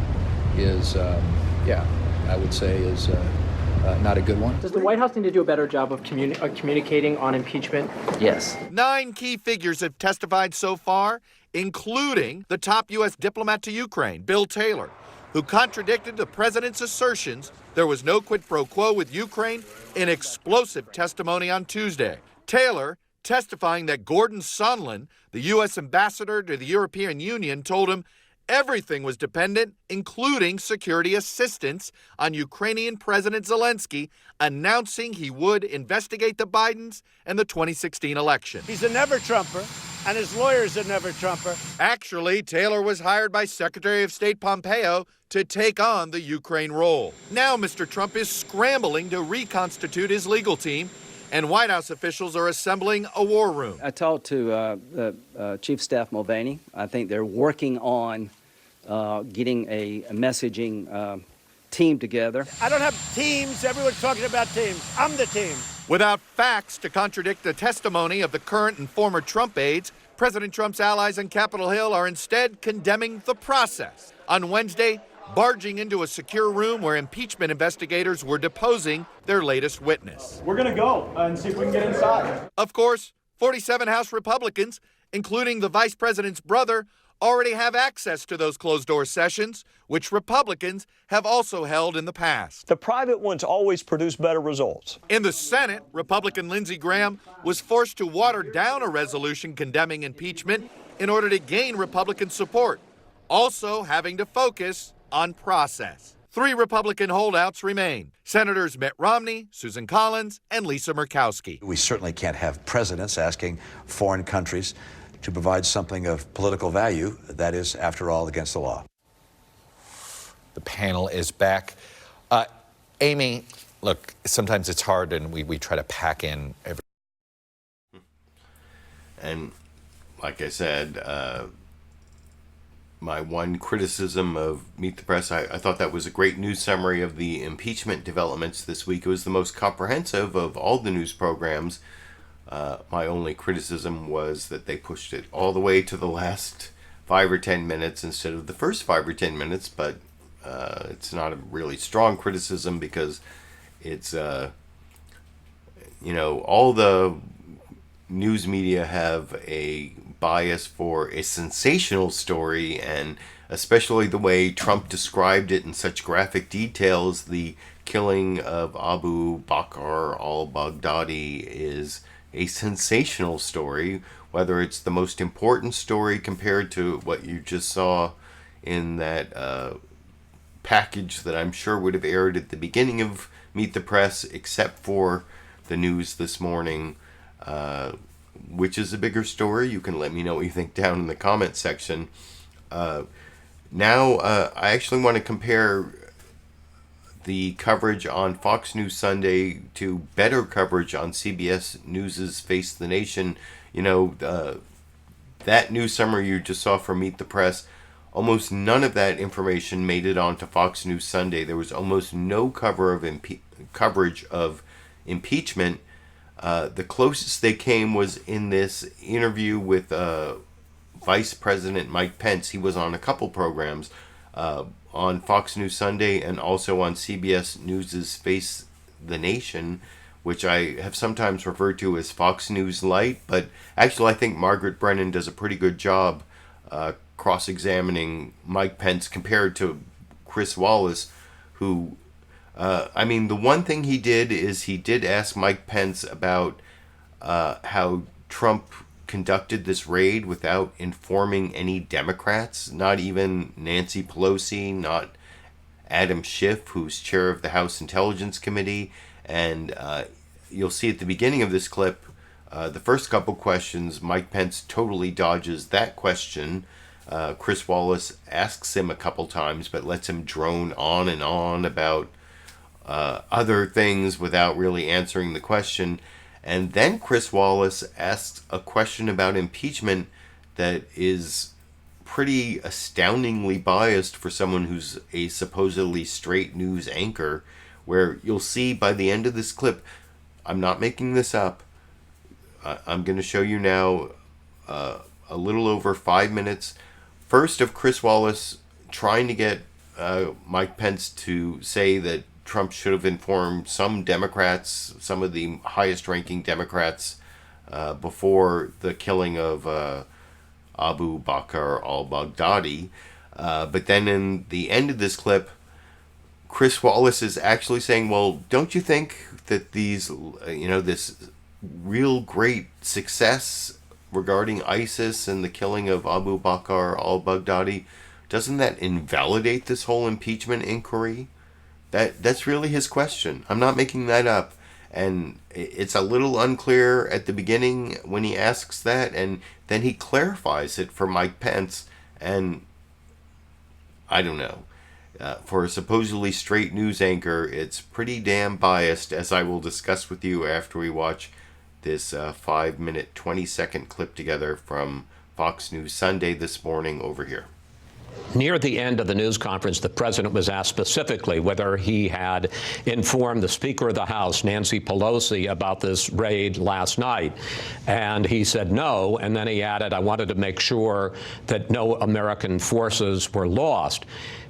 is, I would say is not a good one. Does the White House need to do a better job of communicating on impeachment? Yes. 9 key figures have testified so far, including the top U.S. diplomat to Ukraine, Bill Taylor, who contradicted the president's assertions there was no quid pro quo with Ukraine in explosive testimony on Tuesday. Taylor testifying that Gordon Sondland, the U.S. ambassador to the European Union, told him everything was dependent, including security assistance, on Ukrainian President Zelensky announcing he would investigate the Bidens and the 2016 election. He's a never-Trumper, and his lawyer's a never-Trumper. Actually, Taylor was hired by Secretary of State Pompeo to take on the Ukraine role. Now Mr. Trump is scrambling to reconstitute his legal team, and White House officials are assembling a war room. I talked to the Chief Staff Mulvaney. I think they're working on getting a messaging team together. I don't have teams. Everyone's talking about teams. I'm the team. Without facts to contradict the testimony of the current and former Trump aides, President Trump's allies on Capitol Hill are instead condemning the process. On Wednesday, barging into a secure room where impeachment investigators were deposing their latest witness. We're going to go and see if we can get inside. Of course, 47 House Republicans, including the vice president's brother, already have access to those closed-door sessions, which Republicans have also held in the past. The private ones always produce better results. In the Senate, Republican Lindsey Graham was forced to water down a resolution condemning impeachment in order to gain Republican support, also having to focus on process. 3 Republican holdouts remain: Senators Mitt Romney, Susan Collins, and Lisa Murkowski. We certainly can't have presidents asking foreign countries to provide something of political value that is, after all, against the law. The panel is back. Amy, look, sometimes it's hard and we try to pack in every... And like I said, my one criticism of Meet the Press, I thought that was a great news summary of the impeachment developments this week. It was the most comprehensive of all the news programs. My only criticism was that they pushed it all the way to the last 5 or 10 minutes instead of the first 5 or 10 minutes, but it's not a really strong criticism because it's, all the news media have a bias for a sensational story, and especially the way Trump described it in such graphic details. The killing of Abu Bakr al-Baghdadi is a sensational story, whether it's the most important story compared to what you just saw in that package that I'm sure would have aired at the beginning of Meet the Press, except for the news this morning. Which is a bigger story? You can let me know what you think down in the comment section. Now, I actually want to compare the coverage on Fox News Sunday to better coverage on CBS News' Face the Nation. That news summary you just saw from Meet the Press, almost none of that information made it onto Fox News Sunday. There was almost no coverage of impeachment. The closest they came was in this interview with Vice President Mike Pence. He was on a couple programs on Fox News Sunday and also on CBS News' Face the Nation, which I have sometimes referred to as Fox News Light. But actually, I think Margaret Brennan does a pretty good job cross-examining Mike Pence compared to Chris Wallace, who... the one thing he did is he did ask Mike Pence about how Trump conducted this raid without informing any Democrats, not even Nancy Pelosi, not Adam Schiff, who's chair of the House Intelligence Committee. And you'll see at the beginning of this clip, the first couple questions, Mike Pence totally dodges that question. Chris Wallace asks him a couple times, but lets him drone on and on about other things without really answering the question. And then Chris Wallace asks a question about impeachment that is pretty astoundingly biased for someone who's a supposedly straight news anchor, where you'll see by the end of this clip, I'm not making this up, I'm going to show you now a little over 5 minutes First, of Chris Wallace trying to get Mike Pence to say that Trump should have informed some Democrats, some of the highest-ranking Democrats, before the killing of Abu Bakr al-Baghdadi. But then in the end of this clip, Chris Wallace is actually saying, well, don't you think that these, this real great success regarding ISIS and the killing of Abu Bakr al-Baghdadi, doesn't that invalidate this whole impeachment inquiry? That's really his question. I'm not making that up. And it's a little unclear at the beginning when he asks that, and then he clarifies it for Mike Pence. And I don't know. For a supposedly straight news anchor, it's pretty damn biased, as I will discuss with you after we watch this 5-minute, 20-second clip together from Fox News Sunday this morning over here. Near the end of the news conference, the president was asked specifically whether he had informed the Speaker of the House, Nancy Pelosi, about this raid last night. And he said no. And then he added, I wanted to make sure that no American forces were lost.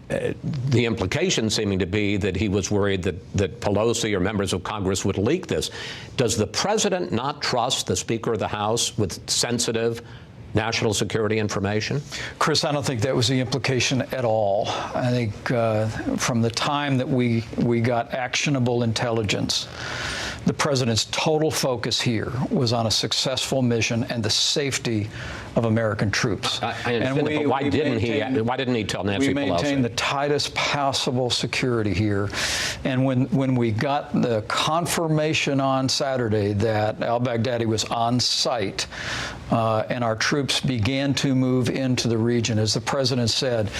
The implication seeming to be that he was worried that Pelosi or members of Congress would leak this. Does the president not trust the Speaker of the House with sensitive national security information? Chris, I don't think that was the implication at all. I think from the time that we got actionable intelligence, the president's total focus here was on a successful mission and the safety of American troops. And but why didn't he tell Nancy Pelosi? We maintained the tightest possible security here. And when we got the confirmation on Saturday that al-Baghdadi was on site and our troops began to move into the region, as the president said,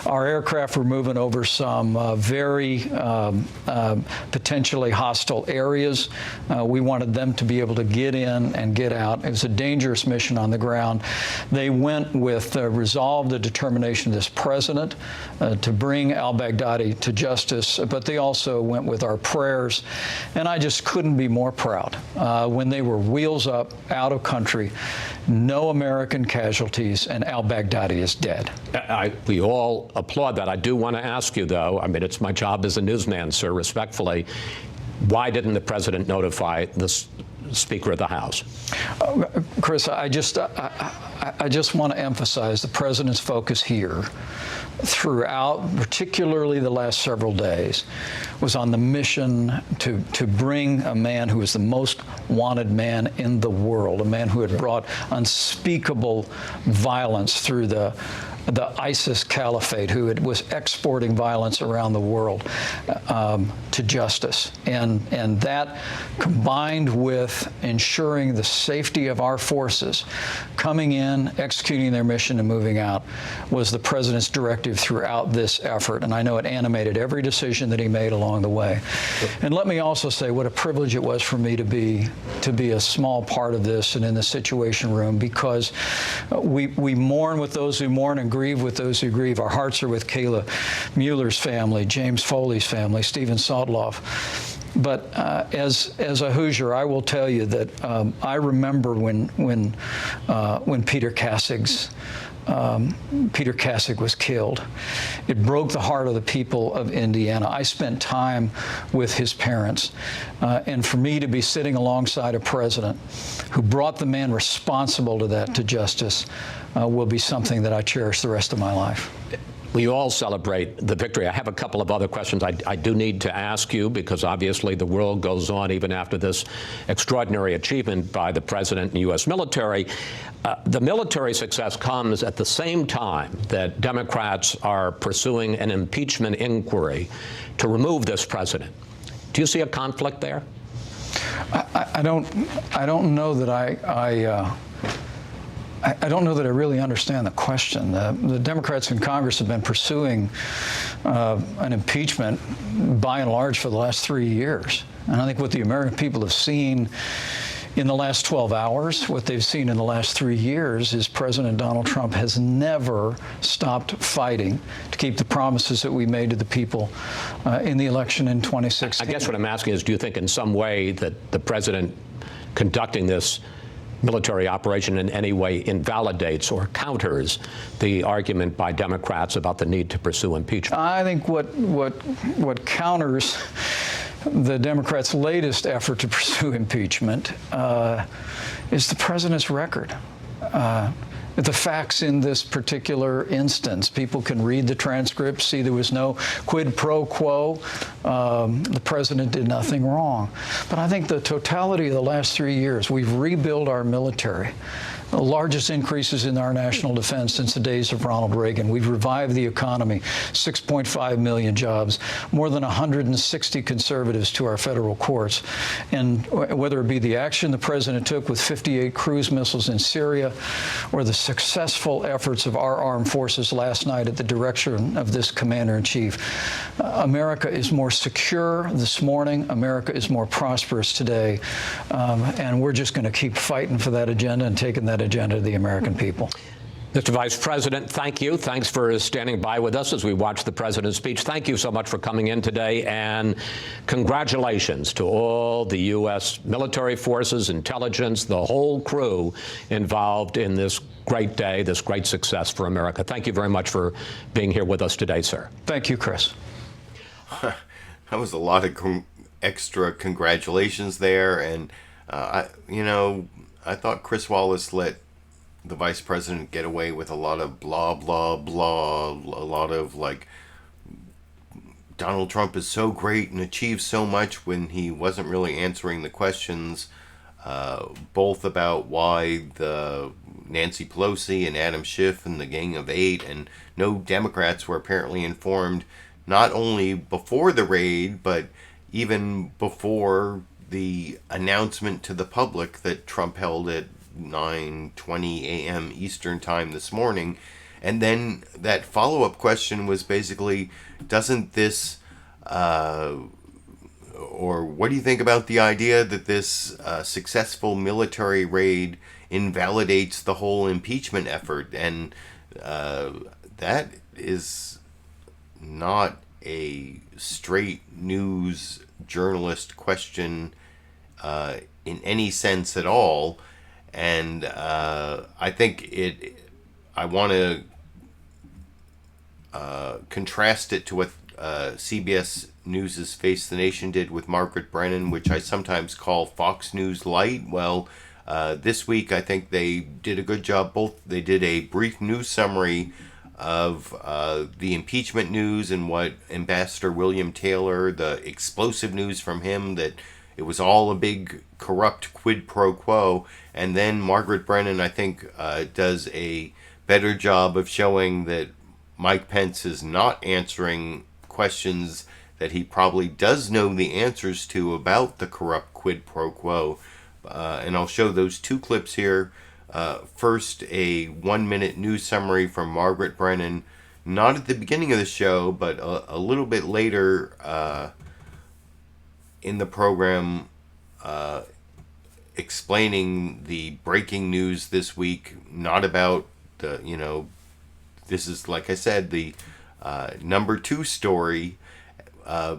our aircraft were moving over some very potentially hostile areas. We wanted them to be able to get in and get out. It was a dangerous mission on the ground. They went with resolve, the determination of this president to bring al-Baghdadi to justice, but they also went with our prayers. And I just couldn't be more proud. When they were wheels up, out of country, no American casualties, and al-Baghdadi is dead. We all applaud that. I do want to ask you, though, I mean, it's my job as a newsman, sir, respectfully, why didn't the president notify the Speaker of the House? Chris, I just want to emphasize the president's focus here throughout, particularly the last several days, was on the mission to bring a man who is the most wanted man in the world, a man who had brought unspeakable violence through the ISIS caliphate, who was exporting violence around the world, to justice. And that, combined with ensuring the safety of our forces coming in, executing their mission, and moving out, was the president's directive throughout this effort. And I know it animated every decision that he made along the way. And let me also say what a privilege it was for me to be a small part of this and in the Situation Room, because we mourn with those who mourn and grieve with those who grieve. Our hearts are with Kayla Mueller's family, James Foley's family, Stephen Sotloff. But as a Hoosier, I will tell you that I remember when Peter Kasich was killed. It broke the heart of the people of Indiana. I spent time with his parents. And for me to be sitting alongside a president who brought the man responsible to that to justice will be something that I cherish the rest of my life. We all celebrate the victory. I have a couple of other questions I do need to ask you, because obviously the world goes on even after this extraordinary achievement by the president and U.S. military. The military success comes at the same time that Democrats are pursuing an impeachment inquiry to remove this president. Do you see a conflict there? I don't know that I don't know that I really understand the question. The Democrats in Congress have been pursuing an impeachment by and large for the last 3 years. And I think what the American people have seen in the last 12 hours, what they've seen in the last 3 years, is President Donald Trump has never stopped fighting to keep the promises that we made to the people in the election in 2016. I guess what I'm asking is, do you think in some way that the president conducting this military operation in any way invalidates or counters the argument by Democrats about the need to pursue impeachment. I think what counters the Democrats' latest effort to pursue impeachment is the president's record. The facts in this particular instance. People can read the transcript, see there was no quid pro quo. The president did nothing wrong. But I think the totality of the last 3 years, we've rebuilt our military. The largest increases in our national defense since the days of Ronald Reagan. We've revived the economy, 6.5 million jobs, more than 160 conservatives to our federal courts. And whether it be the action the president took with 58 cruise missiles in Syria, or the successful efforts of our armed forces last night at the direction of this commander-in-chief, America is more secure this morning. America is more prosperous today. And we're just going to keep fighting for that agenda and taking that agenda to the American people. Mr. Vice President, thank you. Thanks for standing by with us as we watch the president's speech. Thank you so much for coming in today, and congratulations to all the U.S. military forces, intelligence, the whole crew involved in this great day, this great success for America. Thank you very much for being here with us today, sir. Thank you, Chris. That was a lot of extra congratulations there, and I thought Chris Wallace let the vice president get away with a lot of blah, blah, blah, a lot of like, Donald Trump is so great and achieves so much, when he wasn't really answering the questions, both about why the Nancy Pelosi and Adam Schiff and the Gang of Eight, and no Democrats were apparently informed, not only before the raid, but even before the announcement to the public that Trump held at 9:20 a.m. Eastern time this morning. And then that follow-up question was basically, doesn't this, or what do you think about the idea that this successful military raid invalidates the whole impeachment effort? And that is not a straight news journalist question in any sense at all. And I think I want to contrast it to what CBS News' Face the Nation did with Margaret Brennan, which I sometimes call Fox News Light. Well, this week I think they did a good job. They did a brief news summary of the impeachment news and what Ambassador William Taylor, the explosive news from him that it was all a big corrupt quid pro quo. And then Margaret Brennan, I think, does a better job of showing that Mike Pence is not answering questions that he probably does know the answers to about the corrupt quid pro quo. And I'll show those two clips here. First, a 1-minute news summary from Margaret Brennan, not at the beginning of the show, but a little bit later in the program, explaining the breaking news this week, not about the, this is, like I said, the number 2 story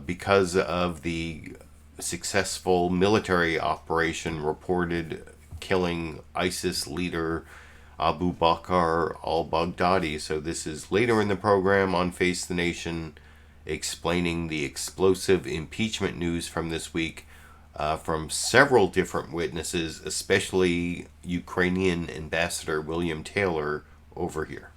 because of the successful military operation reported killing ISIS leader Abu Bakr al-Baghdadi. So this is later in the program on Face the Nation, explaining the explosive impeachment news from this week from several different witnesses, especially Ukrainian Ambassador William Taylor over here.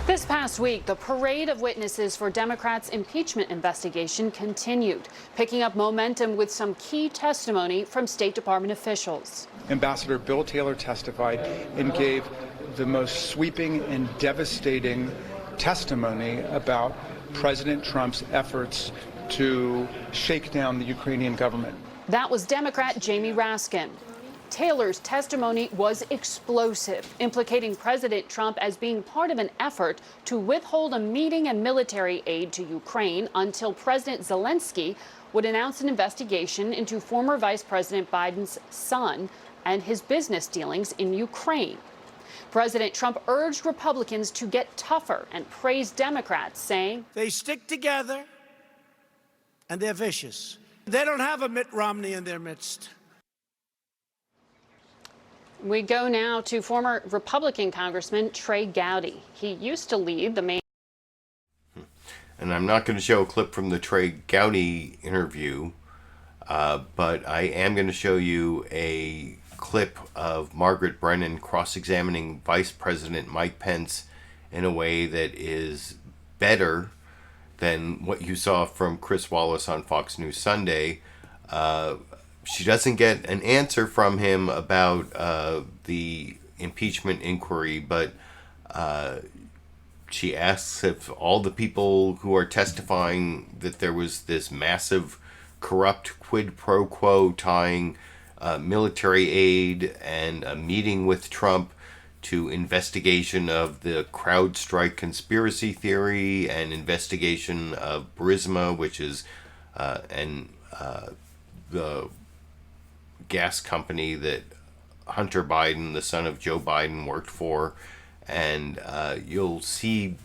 This past week, the parade of witnesses for Democrats' impeachment investigation continued, picking up momentum with some key testimony from State Department officials. Ambassador Bill Taylor testified and gave the most sweeping and devastating testimony about President Trump's efforts to shake down the Ukrainian government. That was Democrat Jamie Raskin. Taylor's testimony was explosive, implicating President Trump as being part of an effort to withhold a meeting and military aid to Ukraine until President Zelensky would announce an investigation into former Vice President Biden's son and his business dealings in Ukraine. President Trump urged Republicans to get tougher and praised Democrats, saying, "They stick together and they're vicious. They don't have a Mitt Romney in their midst." We go now to former Republican Congressman Trey Gowdy. He used to lead the main. And I'm not going to show a clip from the Trey Gowdy interview, but I am going to show you a clip of Margaret Brennan cross-examining Vice President Mike Pence in a way that is better than what you saw from Chris Wallace on Fox News Sunday. She doesn't get an answer from him about the impeachment inquiry, but she asks if all the people who are testifying that there was this massive corrupt quid pro quo tying military aid and a meeting with Trump to investigation of the Crowdstrike conspiracy theory and investigation of Burisma, which is the gas company that Hunter Biden, the son of Joe Biden, worked for. And you'll see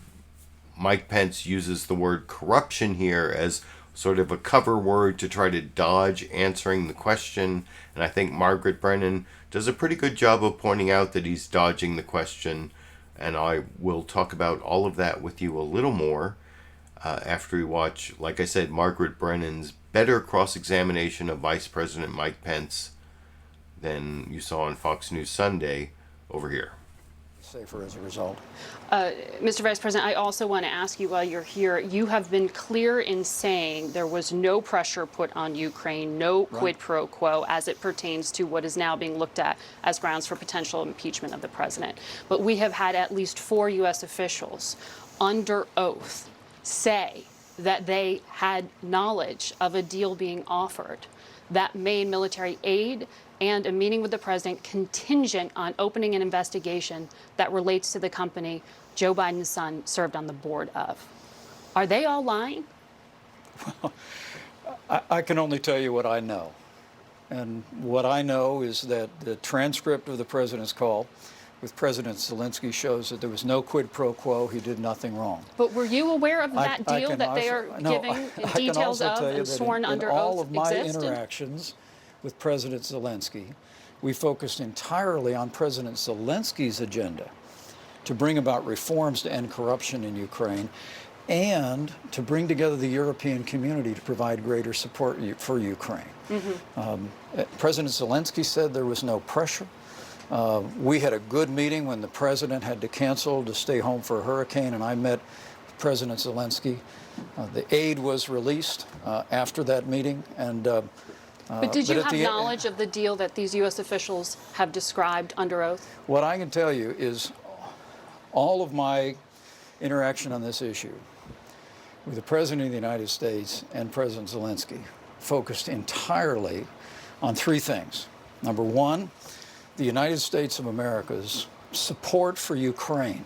Mike Pence uses the word corruption here as sort of a cover word to try to dodge answering the question. And I think Margaret Brennan does a pretty good job of pointing out that he's dodging the question. And I will talk about all of that with you a little more after we watch, like I said, Margaret Brennan's better cross-examination of Vice President Mike Pence than you saw on Fox News Sunday over here. Safer as a result. Mr. Vice President, I also want to ask you while you're here, you have been clear in saying there was no pressure put on Ukraine, no quid pro quo as it pertains to what is now being looked at as grounds for potential impeachment of the president. But we have had at least 4 U.S. officials under oath say that they had knowledge of a deal being offered that made military aid and a meeting with the president contingent on opening an investigation that relates to the company Joe Biden's son served on the board of. Are they all lying? Well, I can only tell you what I know. And what I know is that the transcript of the president's call with President Zelensky shows that there was no quid pro quo. He did nothing wrong. But were you aware of that deal that they are giving details of and sworn under oath? In all of my existed? interactions with President Zelensky, we focused entirely on President Zelensky's agenda to bring about reforms to end corruption in Ukraine and to bring together the European community to provide greater support for Ukraine. President Zelensky said there was no pressure. We had a good meeting when the president had to cancel to stay home for a hurricane, and I met President Zelensky. The aid was released after that meeting, and but did you have knowledge of the deal that these U.S. officials have described under oath? What I can tell you is all of my interaction on this issue with the President of the United States and President Zelensky focused entirely on 3 things. Number 1, the United States of America's support for Ukraine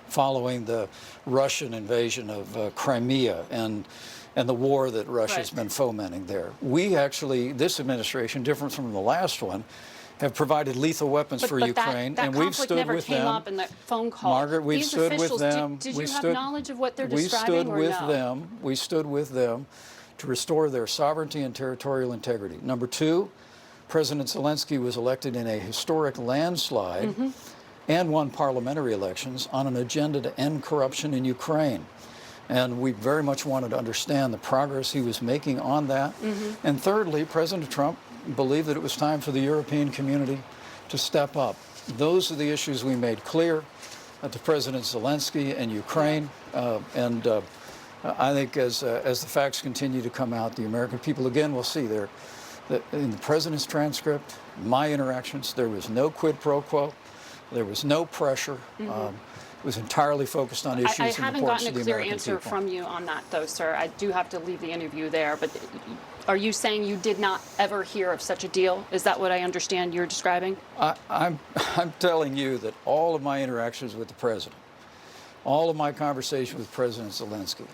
following the Russian invasion of Crimea and the war that Russia's been fomenting there. We actually, this administration, different from the last one, have provided lethal weapons for Ukraine, that and we've stood never with came them. Up in that phone call. Margaret, we've These stood officials, with them. Did you have knowledge of what they're describing, or no? We stood with them to restore their sovereignty and territorial integrity. Number 2, President Zelensky was elected in a historic landslide and won parliamentary elections on an agenda to end corruption in Ukraine. And we very much wanted to understand the progress he was making on that. And thirdly, President Trump believed that it was time for the European community to step up. Those are the issues we made clear to President Zelensky and Ukraine. I think as the facts continue to come out, the American people again will see there that in the president's transcript, my interactions, there was no quid pro quo, there was no pressure. It was entirely focused on issues I and haven't importance gotten to a the clear American answer people. from you on that, though, sir. I do have to leave the interview there. But are you saying you did not ever hear of such a deal? Is that what I understand you're describing? I'm telling you that all of my interactions with the president, all of my conversations with President Zelensky,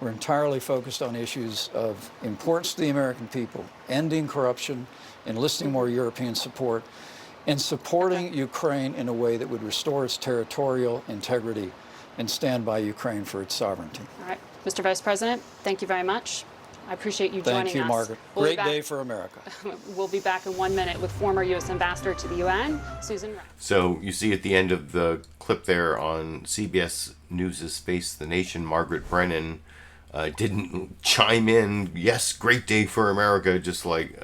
were entirely focused on issues of importance to the American people, ending corruption, enlisting more European support, and supporting Ukraine in a way that would restore its territorial integrity and stand by Ukraine for its sovereignty. All right. Mr. Vice President, thank you very much. I appreciate you joining us. Thank you, Margaret. Great day for America. We'll be back in 1 minute with former U.S. Ambassador to the UN, Susan Rice. So you see at the end of the clip there on CBS News' Face the Nation, Margaret Brennan didn't chime in, yes, great day for America, just like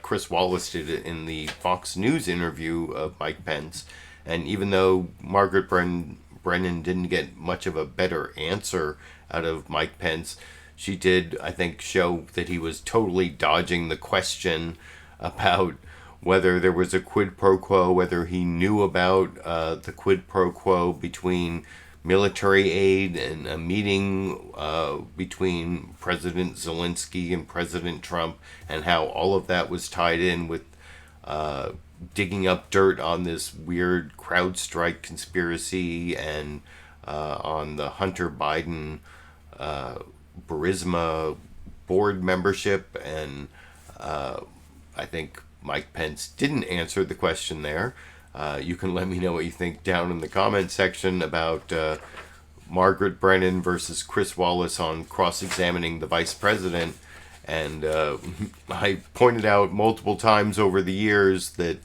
Chris Wallace did it in the Fox News interview of Mike Pence. And even though Margaret Brennan didn't get much of a better answer out of Mike Pence, she did, I think, show that he was totally dodging the question about whether there was a quid pro quo, whether he knew about the quid pro quo between military aid and a meeting between President Zelensky and President Trump, and how all of that was tied in with digging up dirt on this weird Crowdstrike conspiracy and on the Hunter Biden Burisma board membership. And I think Mike Pence didn't answer the question there. You can let me know what you think down in the comment section about Margaret Brennan versus Chris Wallace on cross-examining the vice president. And I pointed out multiple times over the years that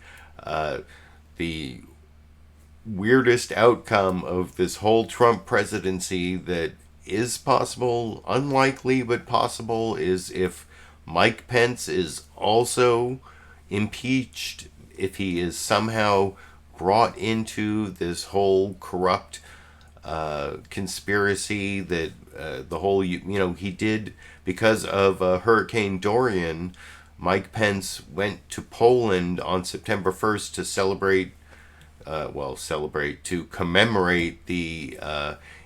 the weirdest outcome of this whole Trump presidency that is possible, unlikely but possible, is if Mike Pence is also impeached, if he is somehow brought into this whole corrupt conspiracy that the whole, he did because of Hurricane Dorian. Mike Pence went to Poland on September 1st to commemorate the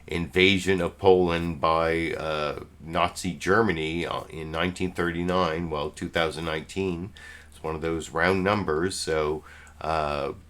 invasion of Poland by Nazi Germany in 1939, 2019. It's one of those round numbers. So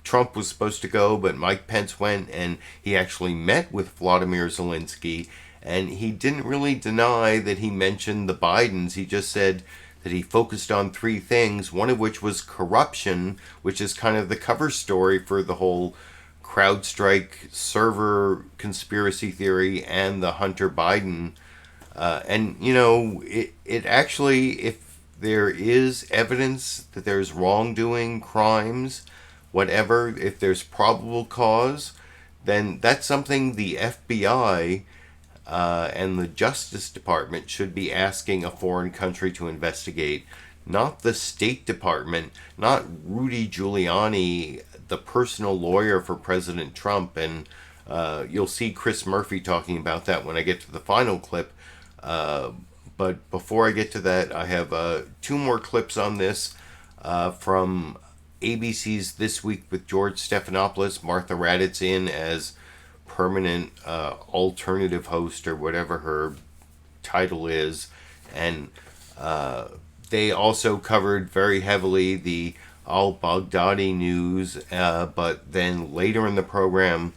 Trump was supposed to go, but Mike Pence went, and he actually met with Volodymyr Zelensky, and he didn't really deny that he mentioned the Bidens. He just said that he focused on three things, one of which was corruption, which is kind of the cover story for the whole Crowdstrike server conspiracy theory and the Hunter Biden. It actually, if there is evidence that there's wrongdoing, crimes, whatever, if there's probable cause, then that's something the FBI and the Justice Department should be asking a foreign country to investigate, not the State Department, not Rudy Giuliani, the personal lawyer for President Trump. And you'll see Chris Murphy talking about that when I get to the final clip. But before I get to that, I have two more clips on this from ABC's This Week with George Stephanopoulos, Martha Raddatz in as permanent alternative host or whatever her title is. And they also covered very heavily the al-Baghdadi news, but then later in the program,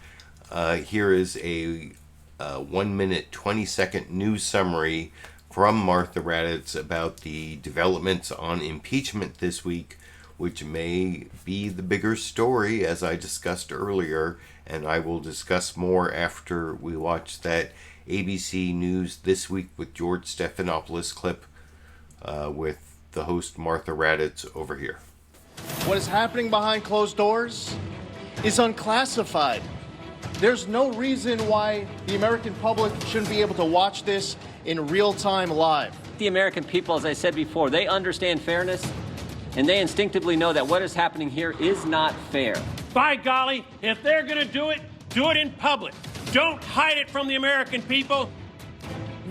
here is a 1 minute 20-second news summary from Martha Raddatz about the developments on impeachment this week, which may be the bigger story, as I discussed earlier, and I will discuss more after we watch that ABC News This Week with George Stephanopoulos clip with the host Martha Raddatz over here. What is happening behind closed doors is unclassified. There's no reason why the American public shouldn't be able to watch this in real time live. The American people, as I said before, they understand fairness, and they instinctively know that what is happening here is not fair. By golly, if they're going to do it in public. Don't hide it from the American people.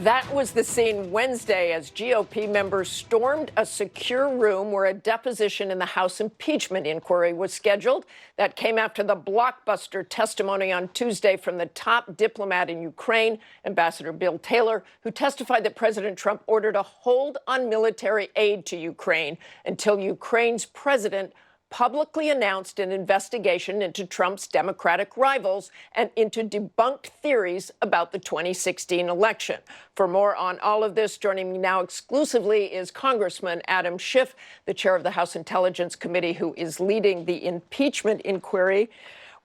That was the scene Wednesday as GOP members stormed a secure room where a deposition in the House impeachment inquiry was scheduled. That came after the blockbuster testimony on Tuesday from the top diplomat in Ukraine, Ambassador Bill Taylor, who testified that President Trump ordered a hold on military aid to Ukraine until Ukraine's president publicly announced an investigation into Trump's Democratic rivals and into debunked theories about the 2016 election. For more on all of this, joining me now exclusively is Congressman Adam Schiff, the chair of the House Intelligence Committee, who is leading the impeachment inquiry.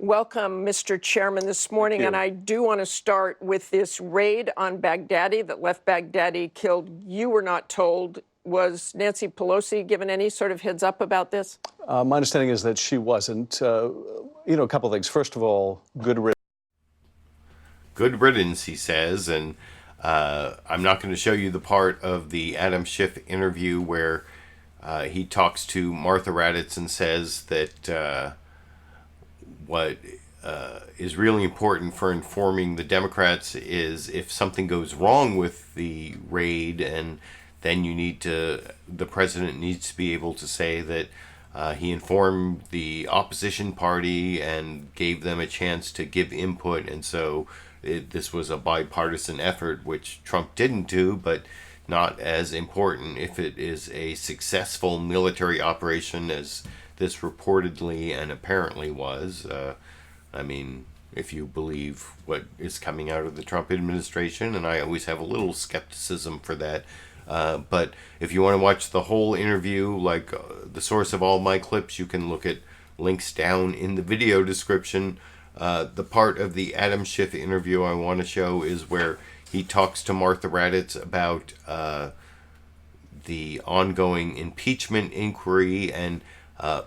Welcome, Mr. Chairman, this morning. And I do want to start with this raid on Baghdadi that left Baghdadi killed. You were not told. Was Nancy Pelosi given any sort of heads up about this? My understanding is that she wasn't. A couple of things. First of all, good riddance. Good riddance, he says. And I'm not going to show you the part of the Adam Schiff interview where he talks to Martha Raddatz and says that what is really important for informing the Democrats is if something goes wrong with the raid, and then the president needs to be able to say that he informed the opposition party and gave them a chance to give input, and so this was a bipartisan effort, which Trump didn't do, but not as important if it is a successful military operation as this reportedly and apparently was. I mean, if you believe what is coming out of the Trump administration, and I always have a little skepticism for that. But if you want to watch the whole interview, like the source of all my clips, you can look at links down in the video description. The part of the Adam Schiff interview I want to show is where he talks to Martha Raddatz about the ongoing impeachment inquiry, and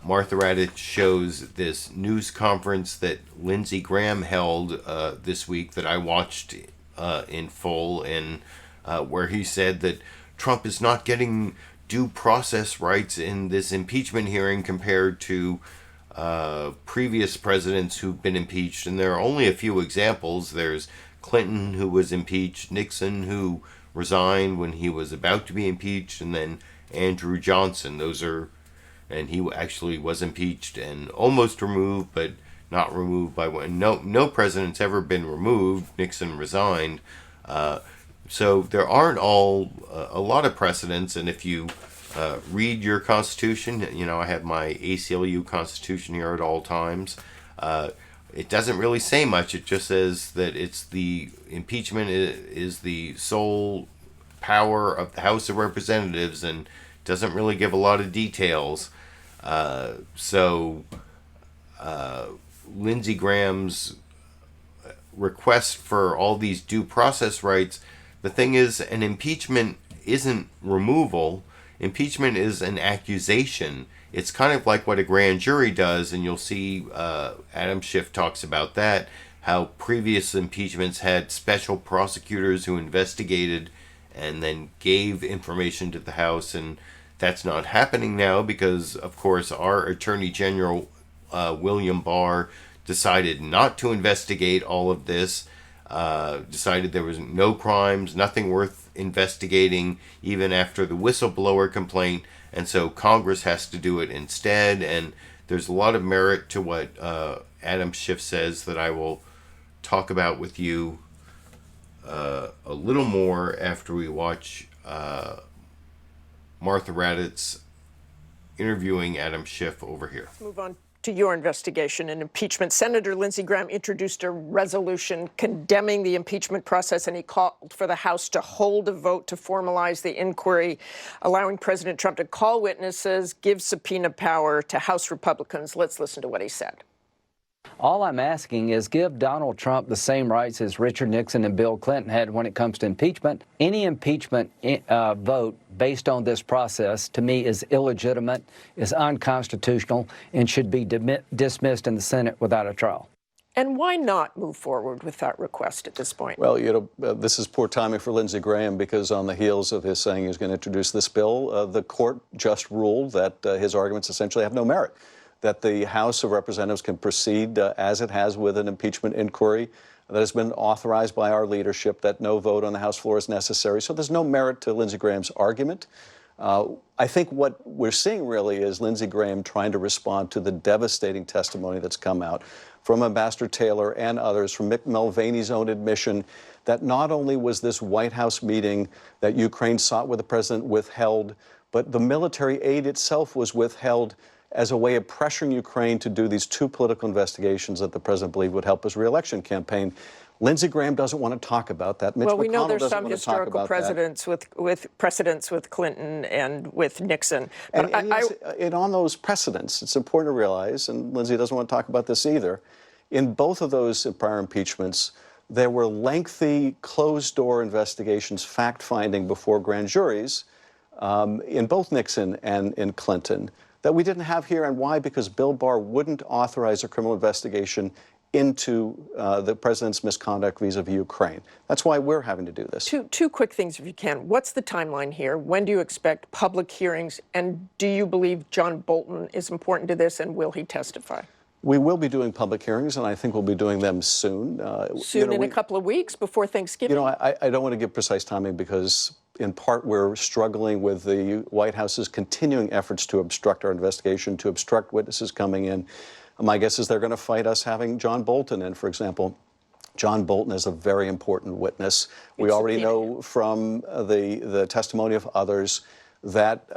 Martha Raddatz shows this news conference that Lindsey Graham held this week that I watched in full, and where he said that Trump is not getting due process rights in this impeachment hearing compared to previous presidents who've been impeached. And there are only a few examples. There's Clinton, who was impeached, Nixon, who resigned when he was about to be impeached, and then Andrew Johnson. And he actually was impeached and almost removed, but not removed by one. No president's ever been removed. Nixon resigned. So there aren't a lot of precedents, and if you read your Constitution, I have my ACLU Constitution here at all times. It doesn't really say much. It just says that it's the impeachment is the sole power of the House of Representatives, and doesn't really give a lot of details. Lindsey Graham's request for all these due process rights. The thing is, an impeachment isn't removal. Impeachment is an accusation. It's kind of like what a grand jury does, and you'll see Adam Schiff talks about that, how previous impeachments had special prosecutors who investigated and then gave information to the House, and that's not happening now because, of course, our Attorney General, William Barr, decided not to investigate all of this. Decided there was no crimes, nothing worth investigating, even after the whistleblower complaint, and so Congress has to do it instead. And there's a lot of merit to what Adam Schiff says that I will talk about with you a little more after we watch Martha Raddatz interviewing Adam Schiff over here. Let's move on to your investigation and impeachment. Senator Lindsey Graham introduced a resolution condemning the impeachment process, and he called for the House to hold a vote to formalize the inquiry, allowing President Trump to call witnesses, give subpoena power to House Republicans. Let's listen to what he said. All I'm asking is give Donald Trump the same rights as Richard Nixon and Bill Clinton had when it comes to impeachment. Any impeachment vote based on this process, to me, is illegitimate, is unconstitutional, and should be dismissed in the Senate without a trial. And why not move forward with that request at this point? Well, this is poor timing for Lindsey Graham, because on the heels of his saying he's going to introduce this bill, the court just ruled that his arguments essentially have no merit, that the House of Representatives can proceed as it has with an impeachment inquiry that has been authorized by our leadership, that no vote on the House floor is necessary. So there's no merit to Lindsey Graham's argument. I think what we're seeing really is Lindsey Graham trying to respond to the devastating testimony that's come out from Ambassador Taylor and others, from Mick Mulvaney's own admission that not only was this White House meeting that Ukraine sought with the president withheld, but the military aid itself was withheld as a way of pressuring Ukraine to do these two political investigations that the president believed would help his re-election campaign. Lindsey Graham doesn't want to talk about that. Mitch well, we McConnell know there's doesn't some want to talk historical about precedents with precedents with Clinton and with Nixon. But and on those precedents, it's important to realize, and Lindsey doesn't want to talk about this either, In both of those prior impeachments, there were lengthy closed-door investigations, fact-finding before grand juries in both Nixon and in Clinton that we didn't have here. And why? Because Bill Barr wouldn't authorize a criminal investigation into the president's misconduct vis-a-vis Ukraine. That's why we're having to do this. Two quick things, if you can. What's the timeline here? When do you expect public hearings? And do you believe John Bolton is important to this, and will he testify? We will be doing public hearings, and I think we'll be doing them soon. In a couple of weeks, before Thanksgiving? I don't want to give precise timing because, in part, we're struggling with the White House's continuing efforts to obstruct our investigation, to obstruct witnesses coming in. My guess is they're going to fight us having John Bolton in, for example. John Bolton is a very important witness. We already know from the testimony of others that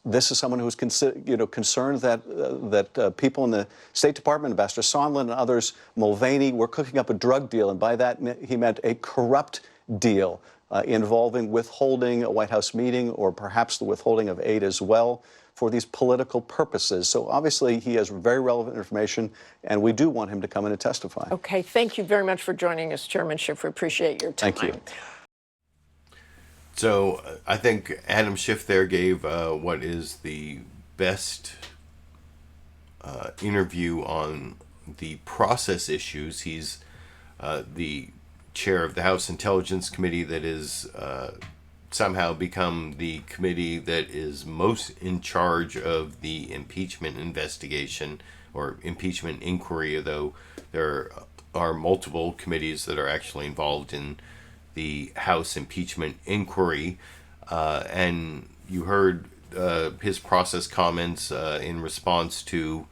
this is someone who's concerned that people in the State Department, Ambassador Sondland and others, Mulvaney, were cooking up a drug deal, and by that he meant a corrupt deal involving withholding a White House meeting or perhaps the withholding of aid as well for these political purposes. So obviously he has very relevant information, and we do want him to come in and testify. Okay, thank you very much for joining us, Chairman Schiff. We appreciate your time. Thank you. So I think Adam Schiff there gave what is the best interview on the process issues. He's the chair of the House Intelligence Committee that is somehow become the committee that is most in charge of the impeachment investigation or impeachment inquiry, though there are multiple committees that are actually involved in the House impeachment inquiry. And you heard his process comments in response to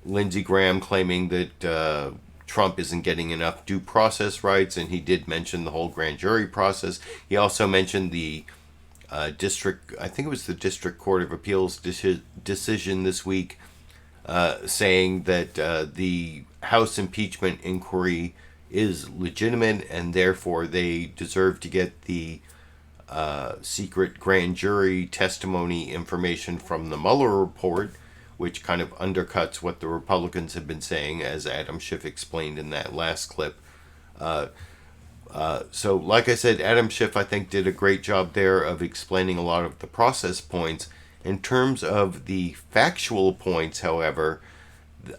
Lindsey Graham claiming that Trump isn't getting enough due process rights, and he did mention the whole grand jury process. He also mentioned the district, I think it was the District Court of Appeals decision this week, saying that the House impeachment inquiry is legitimate and therefore they deserve to get the secret grand jury testimony information from the Mueller report, which kind of undercuts what the Republicans have been saying, as Adam Schiff explained in that last clip. So, like I said, Adam Schiff, I think, did a great job there of explaining a lot of the process points. In terms of the factual points, however,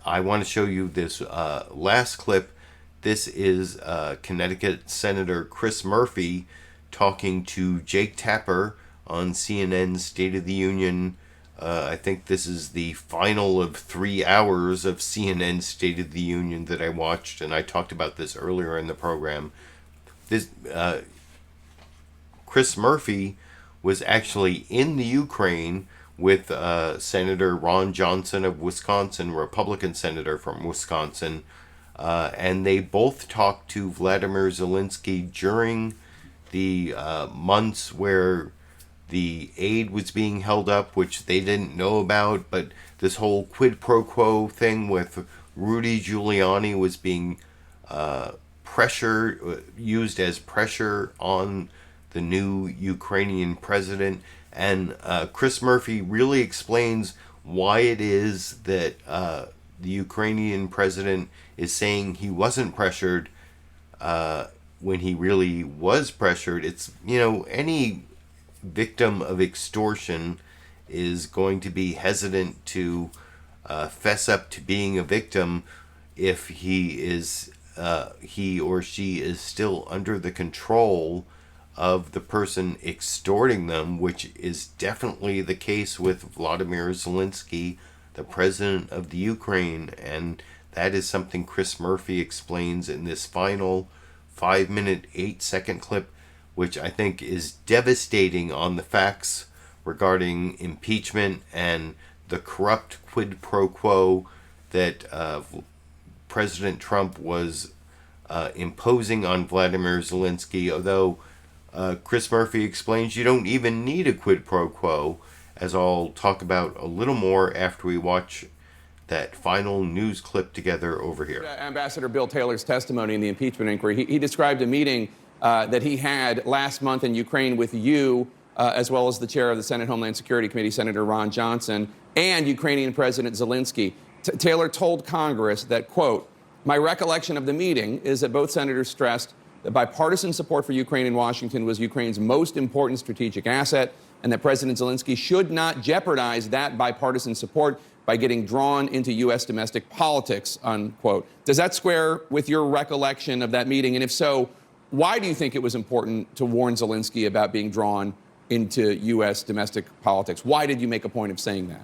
I want to show you this last clip. This is Connecticut Senator Chris Murphy talking to Jake Tapper on CNN's State of the Union. I think this is the final of 3 hours of CNN State of the Union that I watched, and I talked about this earlier in the program. This Chris Murphy was actually in the Ukraine with Senator Ron Johnson of Wisconsin, Republican senator from Wisconsin, and they both talked to Vladimir Zelensky during the months where the aid was being held up, which they didn't know about, but this whole quid pro quo thing with Rudy Giuliani was being used as pressure on the new Ukrainian president. And Chris Murphy really explains why it is that the Ukrainian president is saying he wasn't pressured when he really was pressured. It's, any victim of extortion is going to be hesitant to fess up to being a victim if he or she is still under the control of the person extorting them, which is definitely the case with Volodymyr Zelensky, the president of the Ukraine. And that is something Chris Murphy explains in this final 5-minute, 8-second clip, which I think is devastating on the facts regarding impeachment and the corrupt quid pro quo that President Trump was imposing on Vladimir Zelensky. Although Chris Murphy explains you don't even need a quid pro quo, as I'll talk about a little more after we watch that final news clip together over here. Ambassador Bill Taylor's testimony in the impeachment inquiry, he described a meeting that he had last month in Ukraine with you, as well as the chair of the Senate Homeland Security Committee, Senator Ron Johnson, and Ukrainian President Zelensky. Taylor told Congress that, quote, My recollection of the meeting is that both senators stressed that bipartisan support for Ukraine in Washington was Ukraine's most important strategic asset, and that President Zelensky should not jeopardize that bipartisan support by getting drawn into U.S. domestic politics, unquote. Does that square with your recollection of that meeting? And if so, why do you think it was important to warn Zelensky about being drawn into U.S. domestic politics? Why did you make a point of saying that?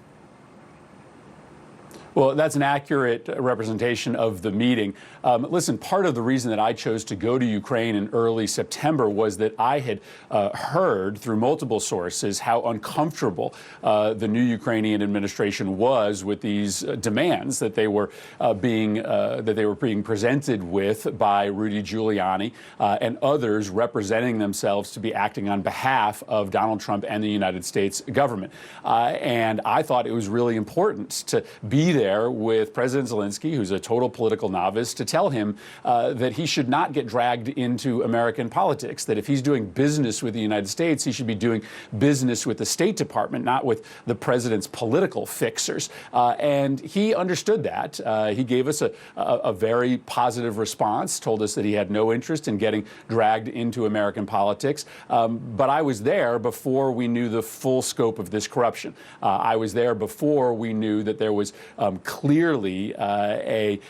Well, that's an accurate representation of the meeting. Listen, part of the reason that I chose to go to Ukraine in early September was that I had heard through multiple sources how uncomfortable the new Ukrainian administration was with these demands that they were being presented with by Rudy Giuliani and others representing themselves to be acting on behalf of Donald Trump and the United States government. And I thought it was really important to be there with President Zelensky, who's a total political novice, to tell him that he should not get dragged into American politics, that if he's doing business with the United States, he should be doing business with the State Department, not with the president's political fixers. And he understood that. He gave us a very positive response, told us that he had no interest in getting dragged into American politics. But I was there before we knew the full scope of this corruption. I was there before we knew that there was clearly a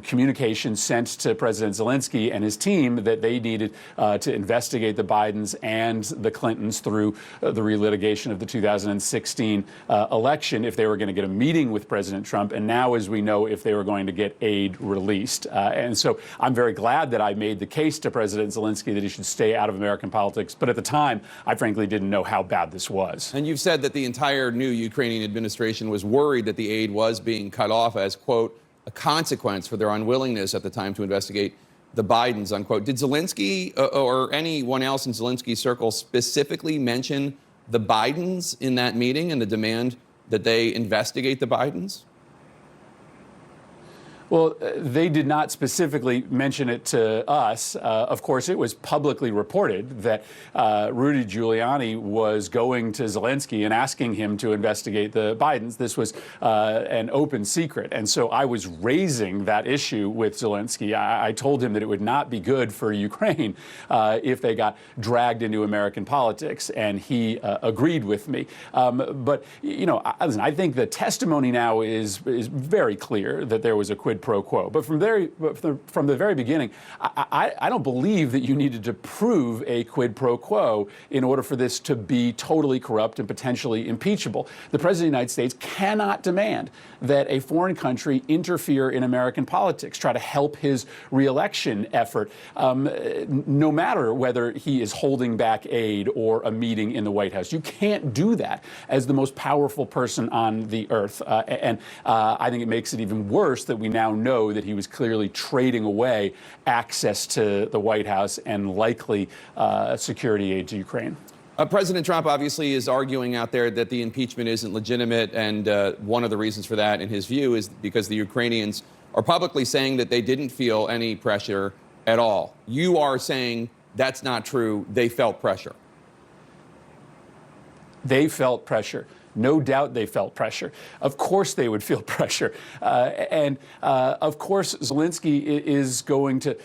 communication sent to President Zelensky and his team that they needed to investigate the Bidens and the Clintons through the relitigation of the 2016 election if they were going to get a meeting with President Trump, and now, as we know, if they were going to get aid released. And so I'm very glad that I made the case to President Zelensky that he should stay out of American politics. But at the time, I frankly didn't know how bad this was. And you've said that the entire new Ukrainian administration was worried that the aid was being cut off as, quote, a consequence for their unwillingness at the time to investigate the Bidens, unquote. Did Zelensky or anyone else in Zelensky's circle specifically mention the Bidens in that meeting and the demand that they investigate the Bidens? Well, they did not specifically mention it to us. Of course, it was publicly reported that Rudy Giuliani was going to Zelensky and asking him to investigate the Bidens. This was an open secret. And so I was raising that issue with Zelensky. I told him that it would not be good for Ukraine if they got dragged into American politics, and he agreed with me. But, you know, listen, I think the testimony now is very clear that there was a quid pro quo. But from the very beginning, I don't believe that you needed to prove a quid pro quo in order for this to be totally corrupt and potentially impeachable. The President of the United States cannot demand that a foreign country interfere in American politics, try to help his reelection effort, no matter whether he is holding back aid or a meeting in the White House. You can't do that as the most powerful person on the earth. And I think it makes it even worse that we now know that he was clearly trading away access to the White House and likely security aid to Ukraine. President Trump obviously is arguing out there that the impeachment isn't legitimate, and one of the reasons for that, in his view, is because the Ukrainians are publicly saying that they didn't feel any pressure at all. You are saying that's not true. They felt pressure. They felt pressure. No doubt they felt pressure. Of course they would feel pressure. And of course Zelensky is going to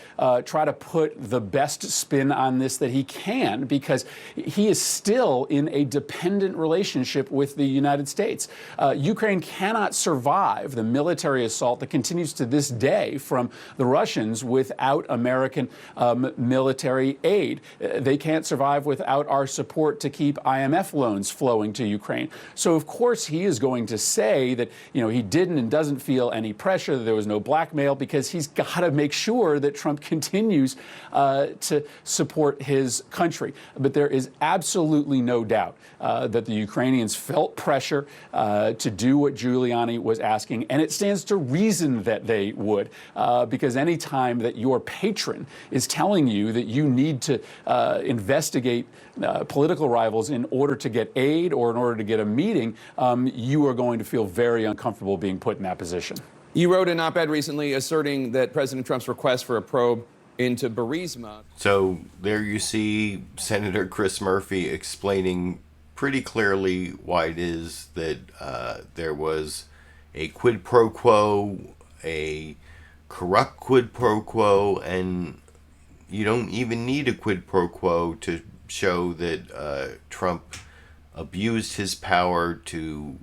try to put the best spin on this that he can, because he is still in a dependent relationship with the United States. Ukraine cannot survive the military assault that continues to this day from the Russians without American military aid. They can't survive without our support to keep IMF loans flowing to Ukraine. So, of course, he is going to say that, you know, he didn't and doesn't feel any pressure, that there was no blackmail, because he's got to make sure that Trump continues to support his country. But there is absolutely no doubt that the Ukrainians felt pressure to do what Giuliani was asking, and it stands to reason that they would, because any time that your patron is telling you that you need to investigate political rivals in order to get aid or in order to get a meeting, you are going to feel very uncomfortable being put in that position. You wrote an op-ed recently asserting that President Trump's request for a probe into Burisma. So there you see Senator Chris Murphy explaining pretty clearly why it is that there was a quid pro quo, a corrupt quid pro quo, and you don't even need a quid pro quo to show that Trump abused his power to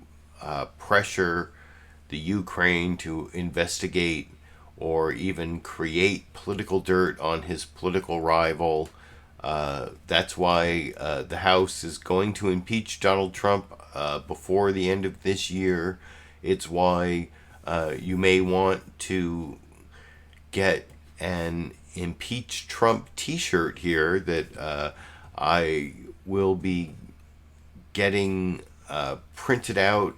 pressure the Ukraine to investigate or even create political dirt on his political rival. That's why the House is going to impeach Donald Trump before the end of this year. It's why you may want to get an impeach Trump t-shirt here that I will be getting printed out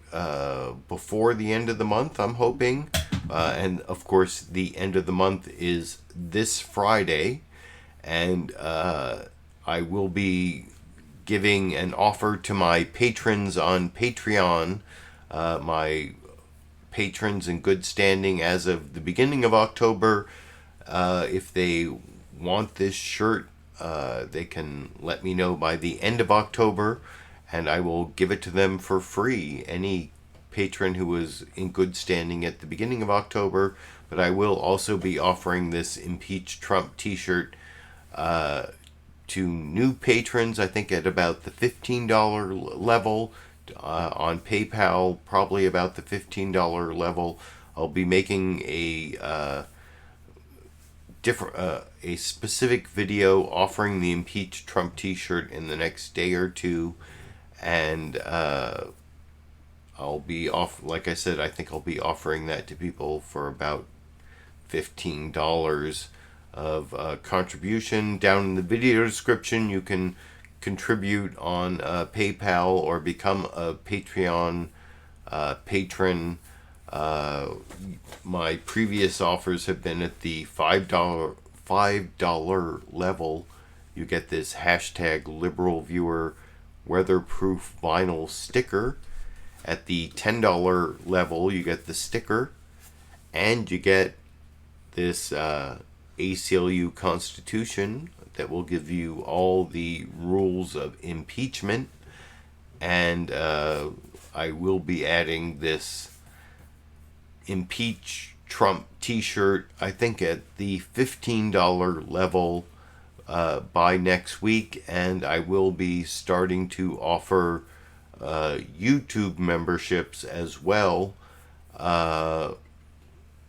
before the end of the month, I'm hoping. And of course, the end of the month is this Friday. And I will be giving an offer to my patrons on Patreon, my patrons in good standing as of the beginning of October. If they want this shirt, they can let me know by the end of October, and I will give it to them for free. Any patron who was in good standing at the beginning of October. But I will also be offering this Impeach Trump t-shirt to new patrons, I think at about the $15 level. On PayPal, probably about the $15 level. I'll be making a specific video offering the Impeach Trump t-shirt in the next day or two, and I'll be like I said, I think I'll be offering that to people for about $15 of contribution. Down in the video description, you can contribute on PayPal or become a Patreon patron. My previous offers have been at the $5 level. You get this hashtag LiberalViewer weatherproof vinyl sticker. At the $10 level, you get the sticker, and you get this ACLU Constitution that will give you all the rules of impeachment, and I will be adding this Impeach Trump t-shirt, I think at the $15 level by next week, and I will be starting to offer YouTube memberships as well,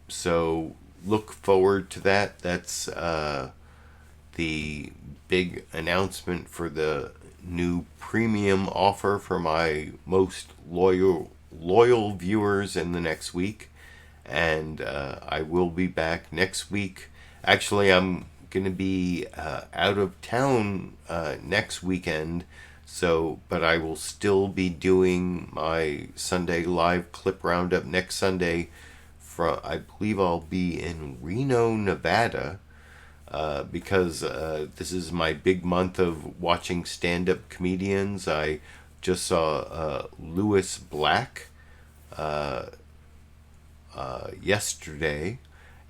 so look forward to that. That's the big announcement for the new premium offer for my most loyal viewers in the next week. And I will be back next week. Actually, I'm going to be out of town next weekend, but I will still be doing my Sunday live clip roundup next Sunday. I believe I'll be in Reno, Nevada, because this is my big month of watching stand-up comedians. I just saw Lewis Black yesterday,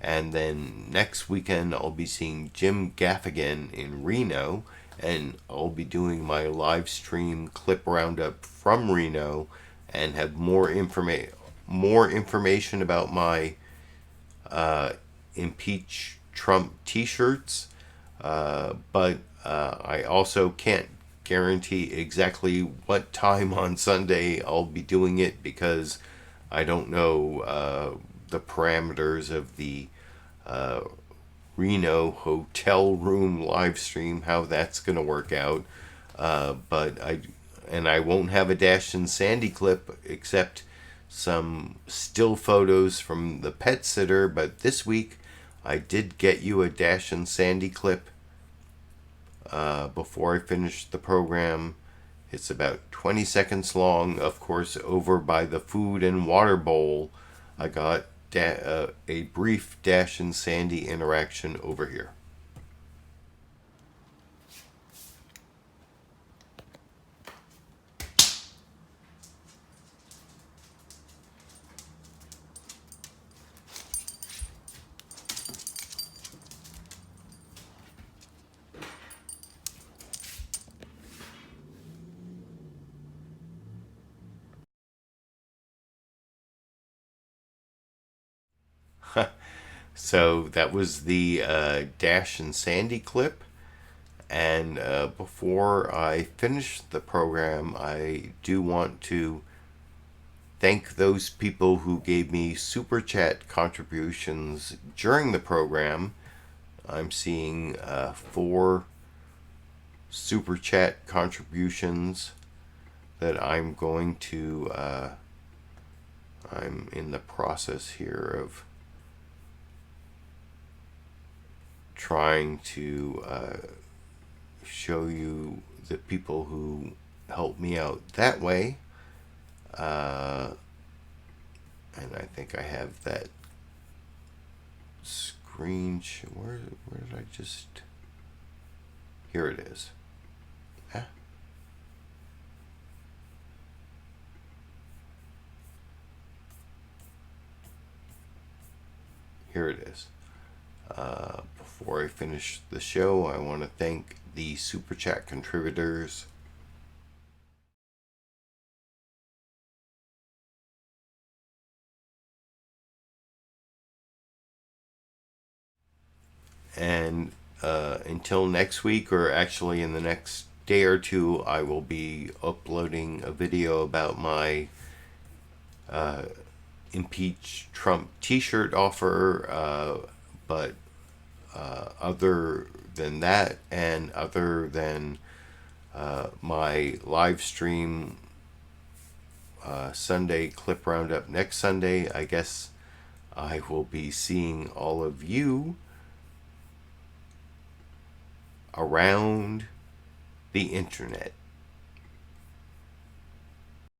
and then next weekend I'll be seeing Jim Gaffigan in Reno, and I'll be doing my live stream clip roundup from Reno and have more information about my Impeach Trump t-shirts, but I also can't guarantee exactly what time on Sunday I'll be doing it, because I don't know the parameters of the Reno hotel room live stream, how that's going to work out, but I won't have a Dash and Sandy clip except some still photos from the pet sitter. But this week I did get you a Dash and Sandy clip before I finished the program. It's about 20 seconds long. Of course, over by the food and water bowl, I got a brief Dash and Sandy interaction over here. So that was the Dash and Sandy clip. And before I finish the program, I do want to thank those people who gave me super chat contributions during the program. I'm seeing 4 super chat contributions that I'm going to I'm in the process here of trying to show you the people who helped me out that way. And I think I have that screen. Where did I just... Here it is. Huh? Here it is. Before I finish the show, I want to thank the Super Chat contributors. And until next week, or actually in the next day or two, I will be uploading a video about my impeach Trump t-shirt offer, but other than that, and other than my live stream Sunday clip roundup next Sunday, I guess I will be seeing all of you around the internet.